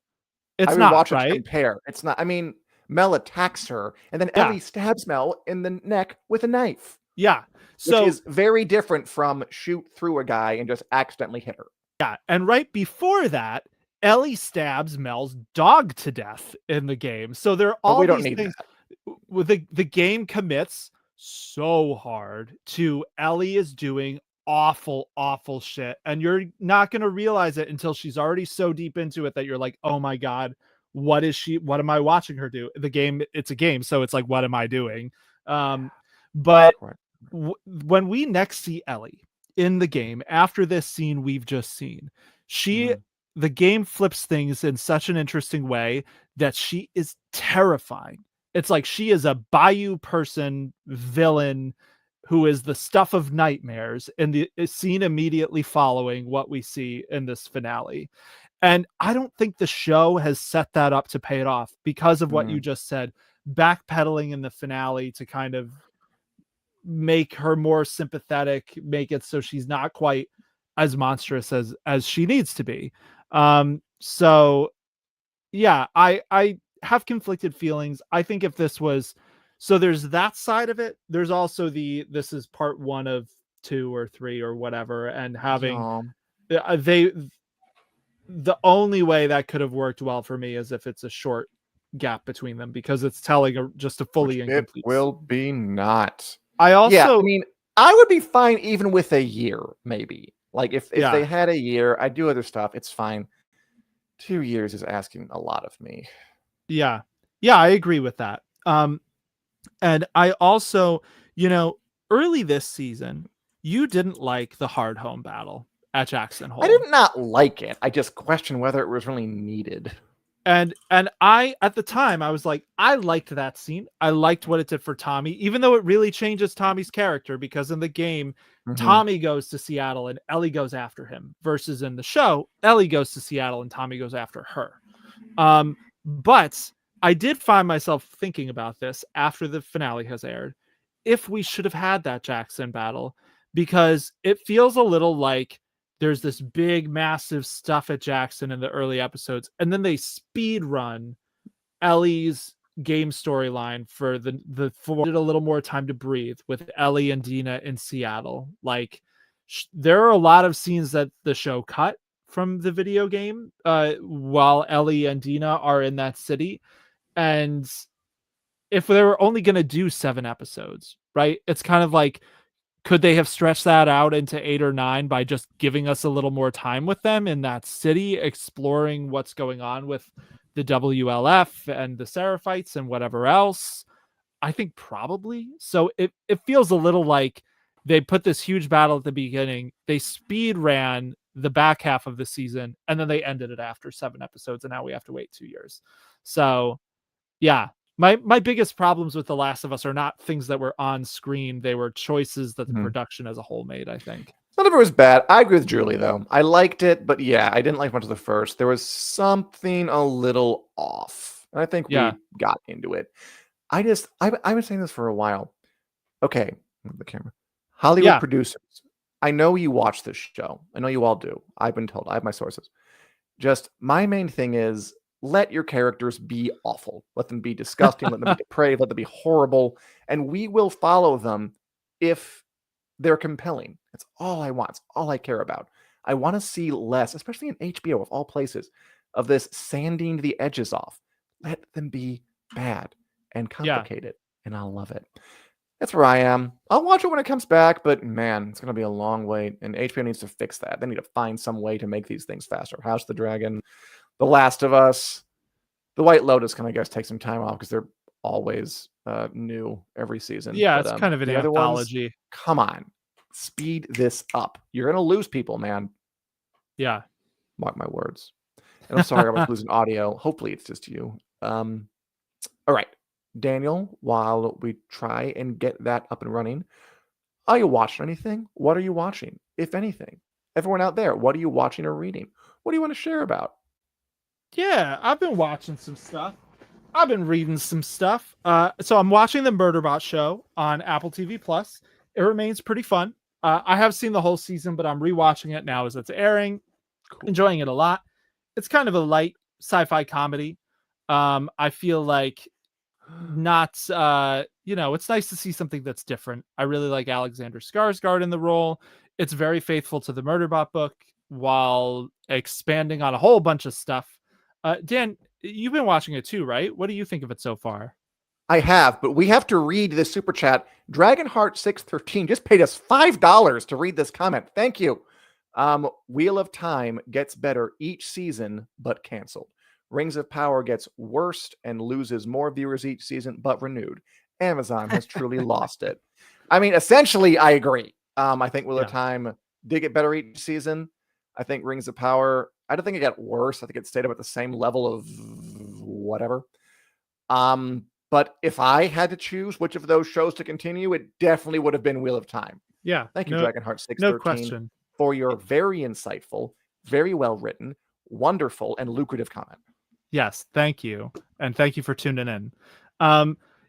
It's not, right? To compare. It's not. I mean, Mel attacks her and then Ellie stabs Mel in the neck with a knife. Yeah. So which is very different from shoot through a guy and just accidentally hit her. Yeah. And right before that, Ellie stabs Mel's dog to death in the game. So there are all these things. The game commits so hard to Ellie is doing awful, awful shit. And you're not going to realize it until she's already so deep into it that you're like, oh my God, what am I watching her do? The game, it's a game, so it's like, what am I doing? But Right. when we next see Ellie in the game after this scene we've just seen, Mhm. the game flips things in such an interesting way that she is terrifying. It's like she is a bayou person villain who is the stuff of nightmares in the scene immediately following what we see in this finale. And I don't think the show has set that up to pay it off because of what you Mhm. just said, backpedaling in the finale to kind of make her more sympathetic, make it so she's not quite as monstrous as she needs to be. So yeah, I have conflicted feelings. I think if this was, so there's that side of it. There's also this is part 1 of 2 or 3 or whatever, and having Yeah. they the only way that could have worked well for me is if it's a short gap between them because it's telling just a Which fully it incomplete. will be not. I Yeah, I also, mean, I would be fine even with a year, maybe. Like, if they yeah, had a year, I'd do other stuff, it's fine. 2 years is asking a lot of me. yeah, yeah, I agree with that. And I also, you know, early this season, you didn't like the hard home battle at Jackson I Hole. did not like it, I just question whether it was really needed. And I, at the time, I was like, I liked that scene. I liked what it did for Tommy, even though it really changes Tommy's character because in the game, Mhm. Tommy goes to Seattle and Ellie goes after him, versus in the show, Ellie goes to Seattle and Tommy goes after her. But I did find myself thinking about this after the finale has aired, if we should have had that Jackson battle, because it feels a little like there's this big, massive stuff at Jackson in the early episodes, and then they speed run Ellie's game storyline for the for a little more time to breathe with Ellie and Dina in Seattle. Like, there are a lot of scenes that the show cut from the video game while Ellie and Dina are in that city. And if they were only going to do 7 episodes, right? It's kind of like, could they have stretched that out into 8 or 9 by just giving us a little more time with them in that city, exploring what's going on with the WLF and the Seraphites and whatever else? I think probably. So it feels a little like they put this huge battle at the beginning, they speed ran the back half of the season, and then they ended it after 7 episodes, and now we have to wait 2 years. So yeah, my biggest problems with The Last of Us are not things that were on screen. They were choices that the Mhm. production as a whole made, I think. None of it was bad. I agree with Julie, though. I liked it, but yeah, I didn't like much of the first. There was something a little off, and I think Yeah. we got into it. I've been saying this for a while. Okay, move the camera. Hollywood Yeah. producers, I know you watch this show. I know you all do. I've been told. I have my sources. Just my main thing is let your characters be awful. Let them be disgusting. Let them be depraved. Let them be horrible. And we will follow them if they're compelling. That's all I want. It's all I care about. I want to see less, especially in HBO of all places, of this sanding the edges off. Let them be bad and Yeah. complicated, and I'll love it. That's where I am. I'll watch it when it comes back, but man, it's going to be a long wait, and HBO needs to fix that. They need to find some way to make these things faster. House of the Dragon, The Last of Us, The White Lotus can, I guess, take some time off because they're always new every season. Yeah, But it's kind of an the other ones, anthology. come on, speed this up. You're going to lose people, man. Yeah. Mark my words. And I'm sorry I was losing audio. Hopefully it's just you. All right, Daniel, while we try and get that up and running, are you watching anything? What are you watching, if anything? Everyone out there, what are you watching or reading? What do you want to share about? Yeah, I've been watching some stuff. I've been reading some stuff. So I'm watching the Murderbot show on Apple TV Plus. It remains pretty fun. I have seen the whole season, but I'm rewatching it now as it's airing. Cool. Enjoying it a lot. It's kind of a light sci-fi comedy. I feel like not it's nice to see something that's different. I really like Alexander Skarsgård in the role. It's very faithful to the Murderbot book while expanding on a whole bunch of stuff. Dan, you've been watching it too, right? What do you think of it so far? I have, but we have to read this super chat. Dragonheart613 just paid us $5 to read this comment. Thank you. Wheel of Time gets better each season, but canceled. Rings of Power gets worse and loses more viewers each season, but renewed. Amazon has truly lost it. I mean, essentially, I agree. I think Wheel of Yeah. Time did get better each season. I think Rings of Power, I don't think it got worse. I think it stayed up at the same level of whatever. But if I had to choose which of those shows to continue, it definitely would have been Wheel of Time. Yeah. Thank you, No, Dragonheart no 613, question. for your very insightful, very well written, wonderful, and lucrative comment. Yes, thank you. And thank you for tuning in.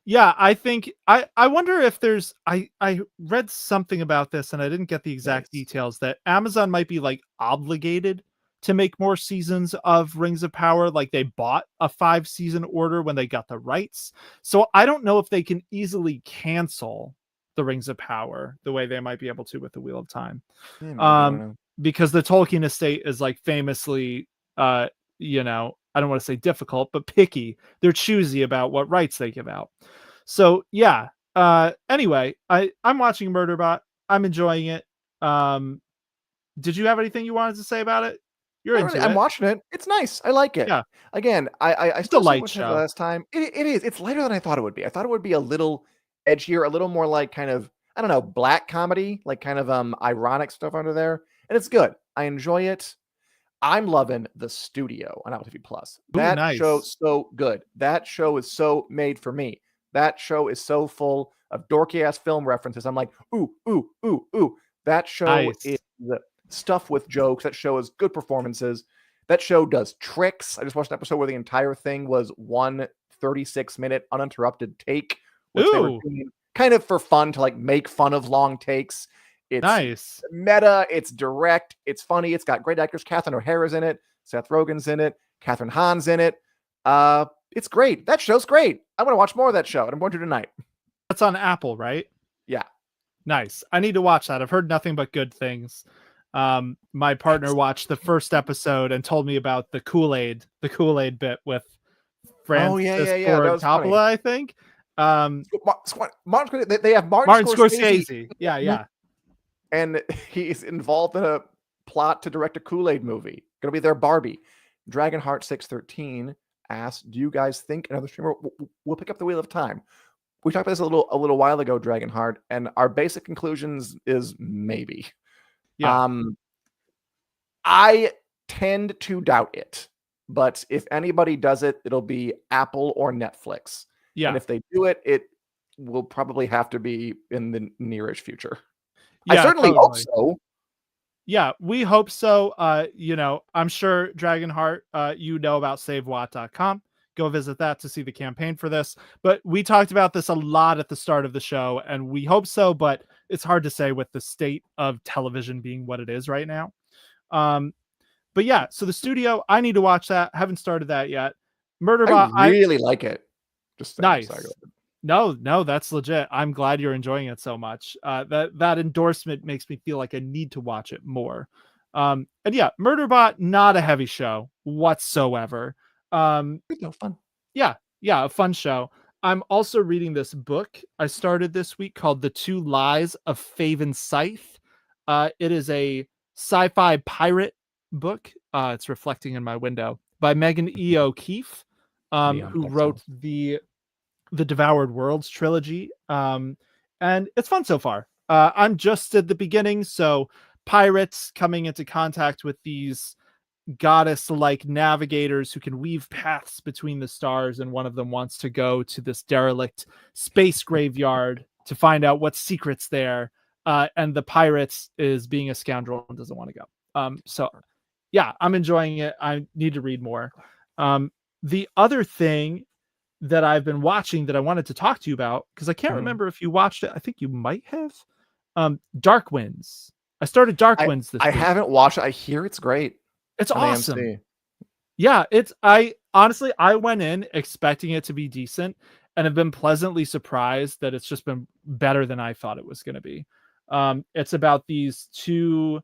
Yeah, I think I wonder if there's I read something about this and I didn't get the exact Nice. details that Amazon might be like obligated to make more seasons of Rings of Power, like they bought a 5-season order when they got the rights. So I don't know if they can easily cancel the Rings of Power the way they might be able to with the Wheel of Time. Yeah, maybe, I don't know. Because the Tolkien estate is like famously you know, I don't want to say difficult, but picky. They're choosy about what rights they give out. So yeah. Anyway, I'm watching Murderbot. I'm enjoying it. Did you have anything you wanted to say about it? You're Not into really. I'm it. watching it. It's nice. I like it. Yeah. Again, I It's a still see light what I said show. last time. It is. It's lighter than I thought it would be. I thought it would be a little edgier, a little more like kind of, I don't know, black comedy, like kind of ironic stuff under there. And it's good. I enjoy it. I'm loving The Studio on Apple TV Plus. Ooh, That show nice. so good. That show is so made for me. That show is so full of dorky ass film references. I'm like, ooh, ooh, ooh, ooh. That show is Nice. stuff with jokes. That show is good performances. That show does tricks. I just watched an episode where the entire thing was one 36-minute uninterrupted take, which they were Ooh, doing kind of for fun to like make fun of long takes. It's nice. meta, it's direct, it's funny, it's got great actors. Catherine O'Hara's in it, Seth Rogen's in it, Catherine Hahn's in it. It's great. That show's great. I'm gonna watch more of that show, and I'm going to tonight. That's on Apple, right? Yeah. Nice. I need to watch that. I've heard nothing but good things. My partner watched the first episode and told me about the Kool-Aid bit with Oh Francis yeah, yeah, yeah. That Ford was funny. Coppola, I think. They have Martin Scorsese. Yeah, yeah. And he's involved in a plot to direct a Kool-Aid movie. Gonna be their Barbie. Dragonheart 613 asked, "Do you guys think another streamer will pick up the Wheel of Time?" We talked about this a little while ago, Dragonheart, and our basic conclusions is maybe. Yeah. I tend to doubt it, but if anybody does it, it'll be Apple or Netflix. Yeah. And if they do it, it will probably have to be in the nearish future. Yeah, I certainly hope totally. so. Yeah, we hope so. You know, I'm sure Dragonheart, you know about SaveWatt.com. Go visit that to see the campaign for this. But we talked about this a lot at the start of the show, and we hope so, but it's hard to say with the state of television being what it is right now. But yeah, so The Studio, I need to watch that. Haven't started that yet. Murderbot, I really like it. Just saying. nice. Sorry. No, that's legit. I'm glad you're enjoying it so much. That endorsement makes me feel like I need to watch it more. And yeah, Murderbot, not a heavy show whatsoever. No fun. Yeah, a fun show. I'm also reading this book I started this week called The Two Lies of Faven Scythe. It is a sci-fi pirate book. It's reflecting in my window by Megan E. O'Keefe, who wrote the Devoured Worlds trilogy. And it's fun so far. I'm just at the beginning, so pirates coming into contact with these goddess-like navigators who can weave paths between the stars, and one of them wants to go to this derelict space graveyard to find out what secrets there. And the pirates is being a scoundrel and doesn't want to go. So yeah, I'm enjoying it. I need to read more. The other thing that I've been watching that I wanted to talk to you about, because I can't remember if you watched it. I think you might have. Dark Winds. I started Dark Winds this week. I haven't watched it. I hear it's great. It's on awesome. AMC. Yeah, I honestly went in expecting it to be decent and have been pleasantly surprised that it's just been better than I thought it was going to be. It's about these two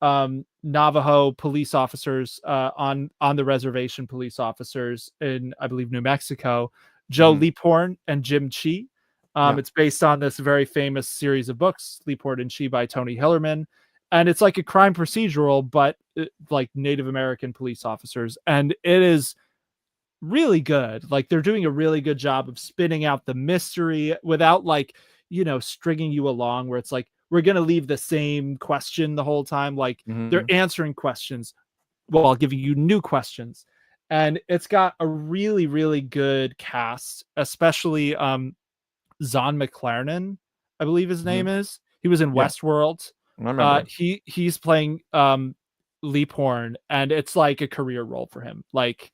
Navajo police officers on the reservation, police officers in, I believe, New Mexico, Joe Leaphorn and Jim Chi. It's based on this very famous series of books, Leaphorn and Chi by Tony Hillerman. And it's like a crime procedural, but like Native American police officers. And it is really good. Like they're doing a really good job of spinning out the mystery without like, stringing you along where it's like we're going to leave the same question the whole time. Like they're Mhm. answering questions while giving you new questions. And it's got a really, really good cast, especially Zon McClarnon, I believe his name Mhm. is. He was in Yeah, Westworld. I remember him. He's playing Leap Horn, and it's like a career role for him. Like,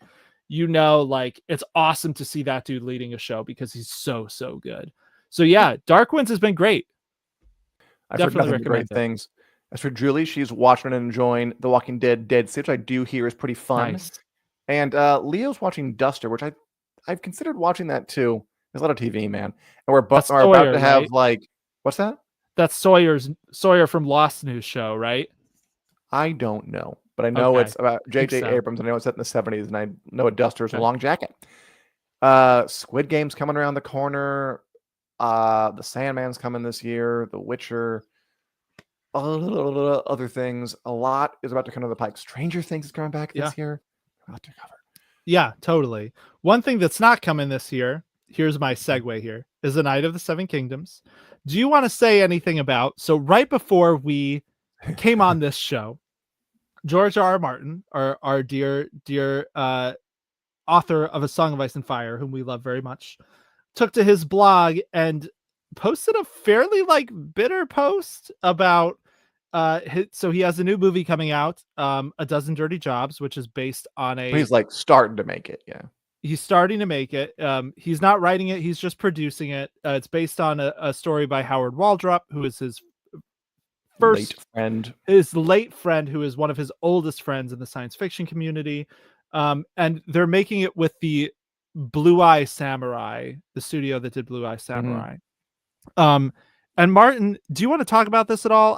like it's awesome to see that dude leading a show because he's so so good. So Yeah. yeah, Dark Winds has been great. I've heard Definitely nothing but great recommend it. things. As for Julie, she's watching and enjoying The Walking Dead Dead Sea, which I do hear is pretty fun. Nice. And Leo's watching Duster, which I've considered watching that too. There's a lot of TV, man. And That's are about Sawyer, to have right? like what's that? That's Sawyer from Lost News show, right? I don't know, but I know Okay, it's about I think J.J. so. Abrams. I know it's set in the 70s, and I know a Duster's a Okay. long jacket. Squid Game's coming around the corner. The Sandman's coming this year. The Witcher. Other things. A lot is about to come to the pike. Stranger Things is coming back Yeah. this year. A lot to cover. Yeah, totally. One thing that's not coming this year, here's my segue here, is the Night of the Seven Kingdoms. Do you want to say anything about? So, right before we came on this show, George R. R. Martin, our dear, dear author of A Song of Ice and Fire, whom we love very much, took to his blog and posted a fairly like bitter post about so he has a new movie coming out, A Dozen Dirty Jobs, which is based on He's like starting to make it. Yeah. he's starting to make it. He's not writing it, he's just producing it. It's based on a story by Howard Waldrop, who is Late first friend. his late friend, who is one of his oldest friends in the science fiction community. And they're making it with the Blue Eye Samurai, the studio that did Blue Eye Mhm. Samurai. And Martin, do you want to talk about this at all?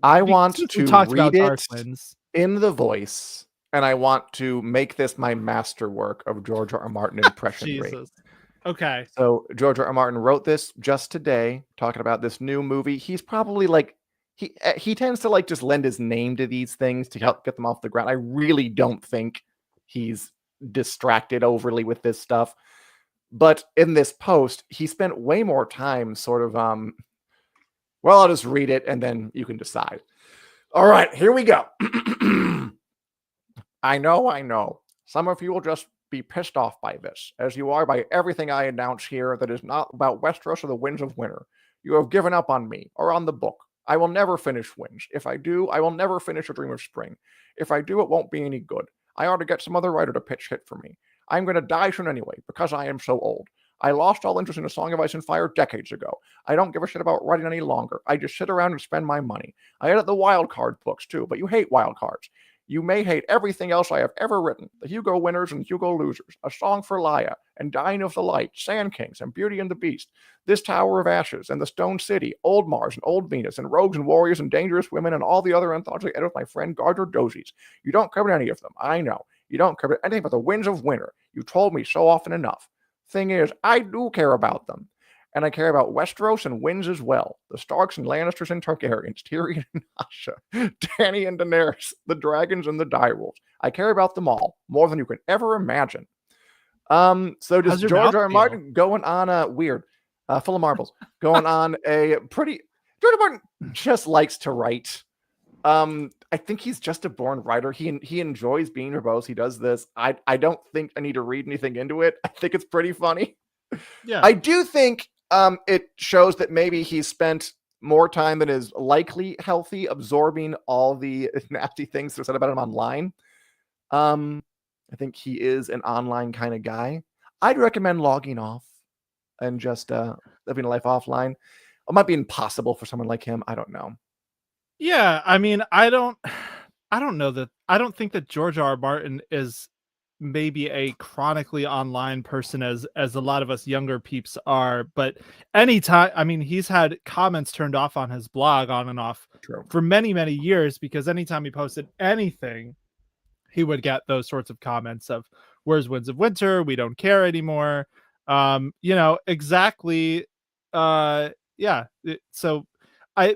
I want Since we to talked read about it Dark Winds. in the voice, and I want to make this my masterwork of George R. R. Martin impressionry. Jesus. Okay. So George R. R. Martin wrote this just today, talking about this new movie. He's probably like he tends to like just lend his name to these things to help get them off the ground. I really don't think he's distracted overly with this stuff. But in this post, he spent way more time sort of well, I'll just read it and then you can decide. All right, here we go. I know. Some of you will just be pissed off by this, as you are by everything I announce here that is not about Westeros or the Winds of Winter. You have given up on me, or on the book. I will never finish Winds. If I do, I will never finish A Dream of Spring. If I do, it won't be any good. I ought to get some other writer to pitch hit for me. I'm going to die soon anyway, because I am so old. I lost all interest in A Song of Ice and Fire decades ago. I don't give a shit about writing any longer. I just sit around and spend my money. I edit the wild card books too, but you hate wild cards. You may hate everything else I have ever written, the Hugo winners and Hugo losers, A Song for Laia, and Dying of the Light, Sand Kings, and Beauty and the Beast, This Tower of Ashes, and The Stone City, Old Mars and Old Venus, and Rogues and Warriors and Dangerous Women, and all the other anthologies I edit with my friend Gardner Dozies. You don't cover any of them, I know. You don't cover anything but the Winds of Winter. You told me so often enough. Thing is, I do care about them. And I care about Westeros and Winds as well. The Starks and Lannisters and Targaryens, Tyrion and Asha, Dany and Daenerys, the dragons and the direwolves. I care about them all, more than you can ever imagine. So How's just your George mouth R. R. feel? Martin going on a weird, full of marbles, going on a pretty. George R. R. Martin just likes to write. I think he's just a born writer. He enjoys being verbose. He does this. I don't think I need to read anything into it. I think it's pretty funny. Yeah. I do think it shows that maybe he spent more time than is likely healthy absorbing all the nasty things that are said about him online. I think he is an online kind of guy. I'd recommend logging off and just living a life offline. It might be impossible for someone like him. I don't know. Yeah, I mean, I don't know that I don't think that George R. R. Martin is maybe a chronically online person as a lot of us younger peeps are, but anytime, I mean, he's had comments turned off on his blog on and off True. for many, many years, because anytime he posted anything, he would get those sorts of comments of "Where's Winds of Winter? We don't care anymore." Exactly. Yeah. So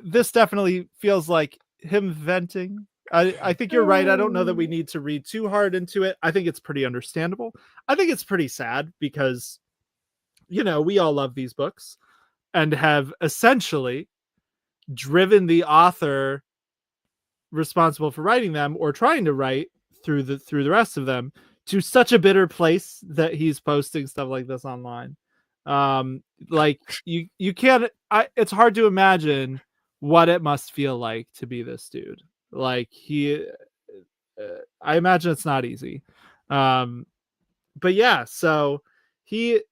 this definitely feels like him venting I think you're right. I don't know that we need to read too hard into it. I think it's pretty understandable. I think it's pretty sad because, we all love these books and have essentially driven the author responsible for writing them or trying to write through the rest of them to such a bitter place that he's posting stuff like this online. Like you can't. It's hard to imagine what it must feel like to be this dude. Like I imagine it's not easy. But yeah, so he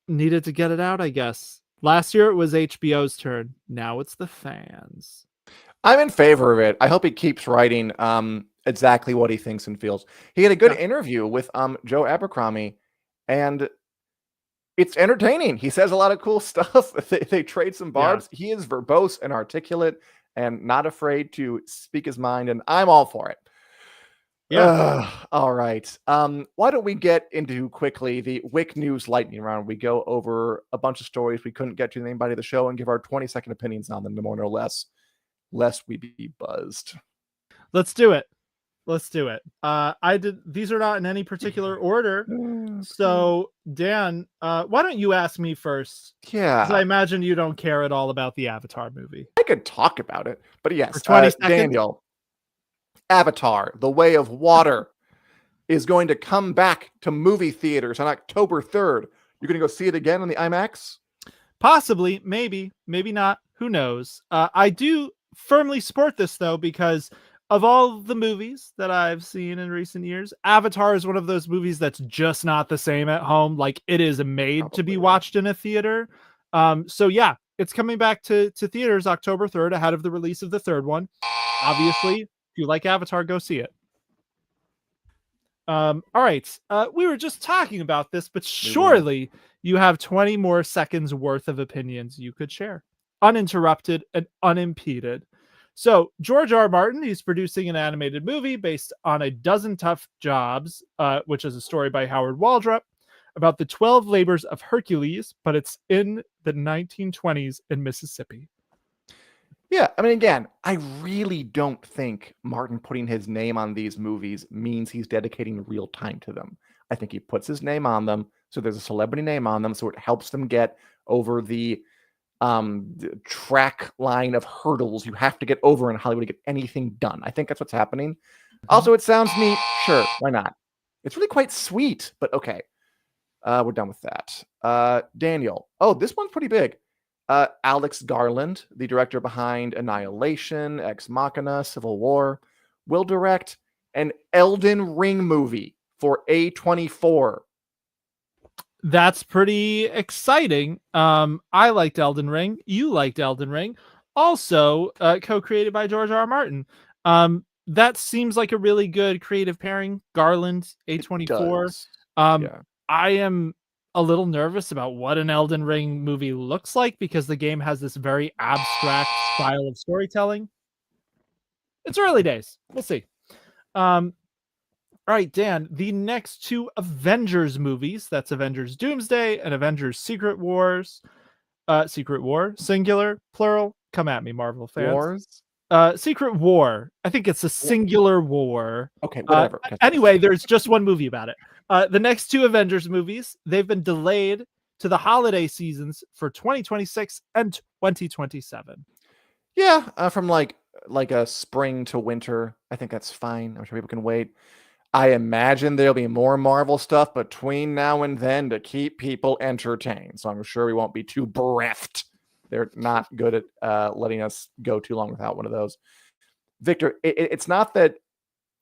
needed to get it out, I guess. Last year it was HBO's turn. Now it's the fans. I'm in favor of it. I hope he keeps writing exactly what he thinks and feels. He had a good interview with Joe Abercrombie, and it's entertaining. He says a lot of cool stuff. They trade some barbs. Yeah. He is verbose and articulate and not afraid to speak his mind, and I'm all for it. Yeah. All right. Why don't we get into quickly the Wick News lightning round? We go over a bunch of stories we couldn't get to in anybody of the show and give our 20-second opinions on them, no more, no less, lest we be buzzed. Let's do it. These are not in any particular order. So Dan, why don't you ask me first? Yeah. Because I imagine you don't care at all about the Avatar movie. I could talk about it, but yes, for 20 seconds. Daniel, Avatar, The Way of Water is going to come back to movie theaters on October 3rd. You're going to go see it again on the IMAX? Possibly, maybe not. Who knows? I do firmly support this, though, because of all the movies that I've seen in recent years, Avatar is one of those movies that's just not the same at home. Like, it is made to be watched in a theater. So yeah, it's coming back to theaters October 3rd ahead of the release of the third one. Obviously, if you like Avatar, go see it. All right. We were just talking about this, but surely you have 20 more seconds worth of opinions you could share, uninterrupted and unimpeded. So George R. Martin, he's producing an animated movie based on A Dozen Tough Jobs, which is a story by Howard Waldrop about the 12 labors of Hercules, but it's in the 1920s in Mississippi. Yeah, I mean, again, I really don't think Martin putting his name on these movies means he's dedicating real time to them. I think he puts his name on them, so there's a celebrity name on them, so it helps them get over the track line of hurdles you have to get over in Hollywood to get anything done. I think that's what's happening. Also, it sounds neat. Sure, why not? It's really quite sweet, but okay. We're done with that. Daniel. Oh, this one's pretty big. Alex Garland, the director behind Annihilation, Ex Machina, Civil War, will direct an Elden Ring movie for A24. That's pretty exciting. I liked Elden Ring. You liked Elden Ring. Also, co-created by George R. R. Martin. That seems like a really good creative pairing. Garland, A24. Yeah. I am a little nervous about what an Elden Ring movie looks like because the game has this very abstract style of storytelling. It's early days. We'll see. All right, Dan, the next two Avengers movies, that's Avengers Doomsday and Avengers Secret Wars. Secret War, singular, plural. Come at me, Marvel fans. Wars? Secret War. I think it's a singular war. Okay, whatever. Anyway, there's just one movie about it. The next two Avengers movies, they've been delayed to the holiday seasons for 2026 and 2027. Yeah, from like a spring to winter. I think that's fine. I'm sure people can wait. I imagine there'll be more Marvel stuff between now and then to keep people entertained. So I'm sure we won't be too bereft. They're not good at letting us go too long without one of those. Victor, it's not that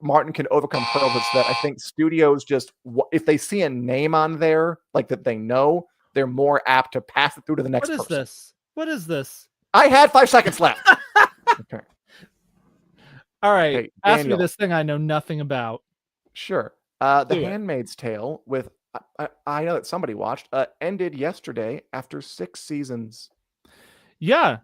Martin can overcome hurdles. It's that I think studios just, if they see a name on there, like that they know, they're more apt to pass it through to the next person. What is this? I had 5 seconds left. Okay. All right. Hey, ask me this thing I know nothing about. Sure. The Handmaid's Tale with, I know that somebody watched, ended yesterday after 6 seasons. Yeah.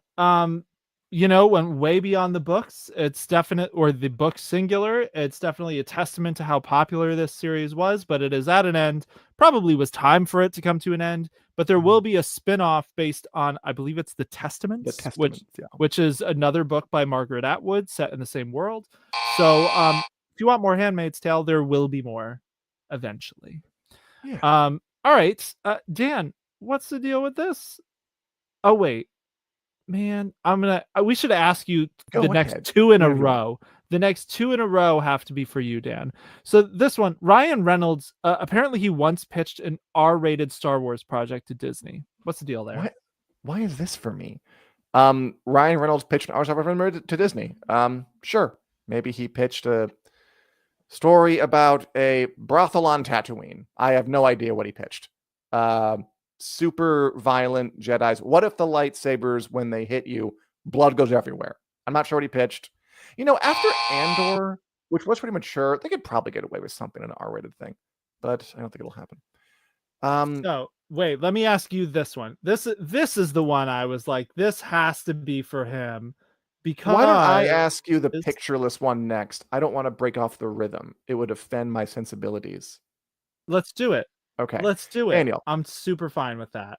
When way beyond the books, it's definite, or the book singular, it's definitely a testament to how popular this series was, but it is at an end. Probably was time for it to come to an end, but there will be a spin-off based on, I believe it's The The Testaments, Testament, yeah. which is another book by Margaret Atwood set in the same world. So, if you want more Handmaid's Tale, there will be more eventually. Yeah. All right, Dan, what's the deal with this? Oh wait, man, we should ask you the Go next ahead. two in a Whatever you want. row. The next two in a row have to be for you, Dan. So this one, Ryan Reynolds, apparently he once pitched an R-rated Star Wars project to Disney. What's the deal there? Why is this for me? Ryan Reynolds pitched an R to Disney. Sure. Maybe he pitched a story about a brothel on Tatooine. I have no idea what he pitched. Super violent Jedis. What if the lightsabers, when they hit you, blood goes everywhere? I'm not sure what he pitched. After Andor, which was pretty mature, they could probably get away with something in an R-rated thing, but I don't think it'll happen. So wait, let me ask you this one. This is the one I was like, this has to be for him, because why don't I ask you the pictureless one next? I don't want to break off the rhythm. It would offend my sensibilities. Let's do it. Okay. Let's do it. Daniel. I'm super fine with that.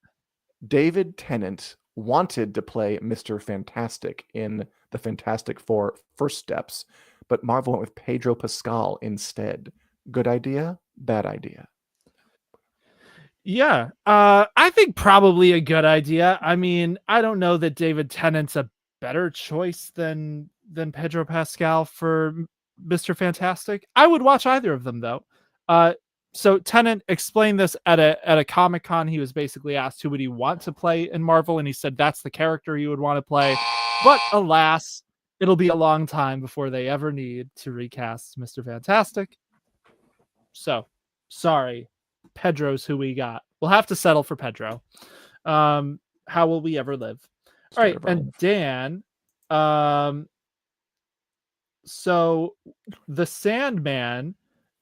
David Tennant wanted to play Mr. Fantastic in the Fantastic Four First Steps, but Marvel went with Pedro Pascal instead. Good idea? Bad idea? Yeah, I think probably a good idea. I mean, I don't know that David Tennant's a better choice than Pedro Pascal for Mr. Fantastic. I would watch either of them though. So Tennant explained this at a Comic-Con. He was basically asked who would he want to play in Marvel, and he said that's the character he would want to play. But alas, it'll be a long time before they ever need to recast Mr. Fantastic. So, sorry, Pedro's who we got. We'll have to settle for Pedro. How will we ever live? All right, and Dan, so The Sandman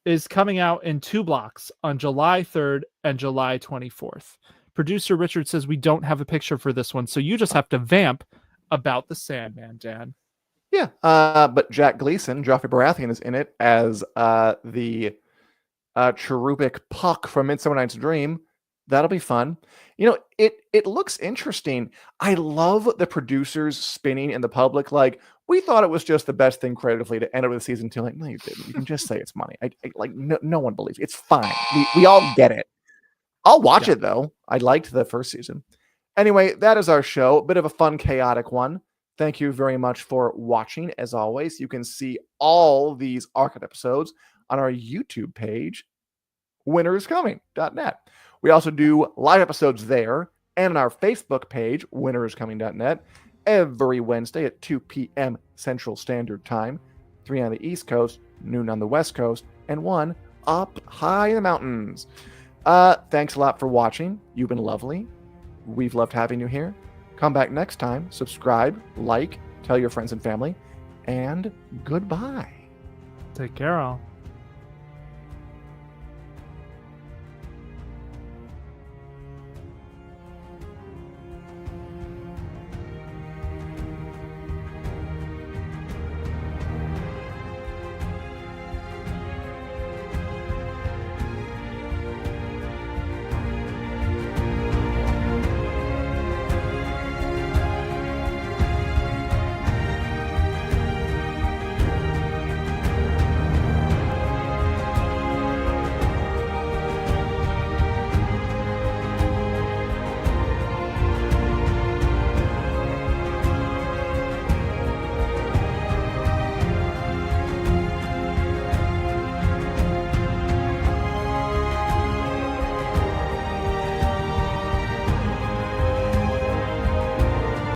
is coming out in 2 blocks on July 3rd and July 24th. Producer Richard says we don't have a picture for this one, so you just have to vamp about The Sandman, Dan. Yeah, but Jack Gleason, Joffrey Baratheon, is in it as the cherubic Puck from Midsummer Night's Dream. That'll be fun. It looks interesting. I love the producers spinning in the public like, we thought it was just the best thing creatively to end it with season 2. Like, no, you didn't. You can just say it's money. No one believes it. It's fine. We all get it. I'll watch it though. I liked the first season. Anyway, that is our show. A bit of a fun, chaotic one. Thank you very much for watching. As always, you can see all these archive episodes on our YouTube page, winteriscoming.net. We also do live episodes there and on our Facebook page, winteriscoming.net, every Wednesday at 2 p.m. Central Standard Time, 3 on the East Coast, noon on the West Coast, and 1 up high in the mountains. Thanks a lot for watching. You've been lovely. We've loved having you here. Come back next time. Subscribe, like, tell your friends and family, and goodbye. Take care, all.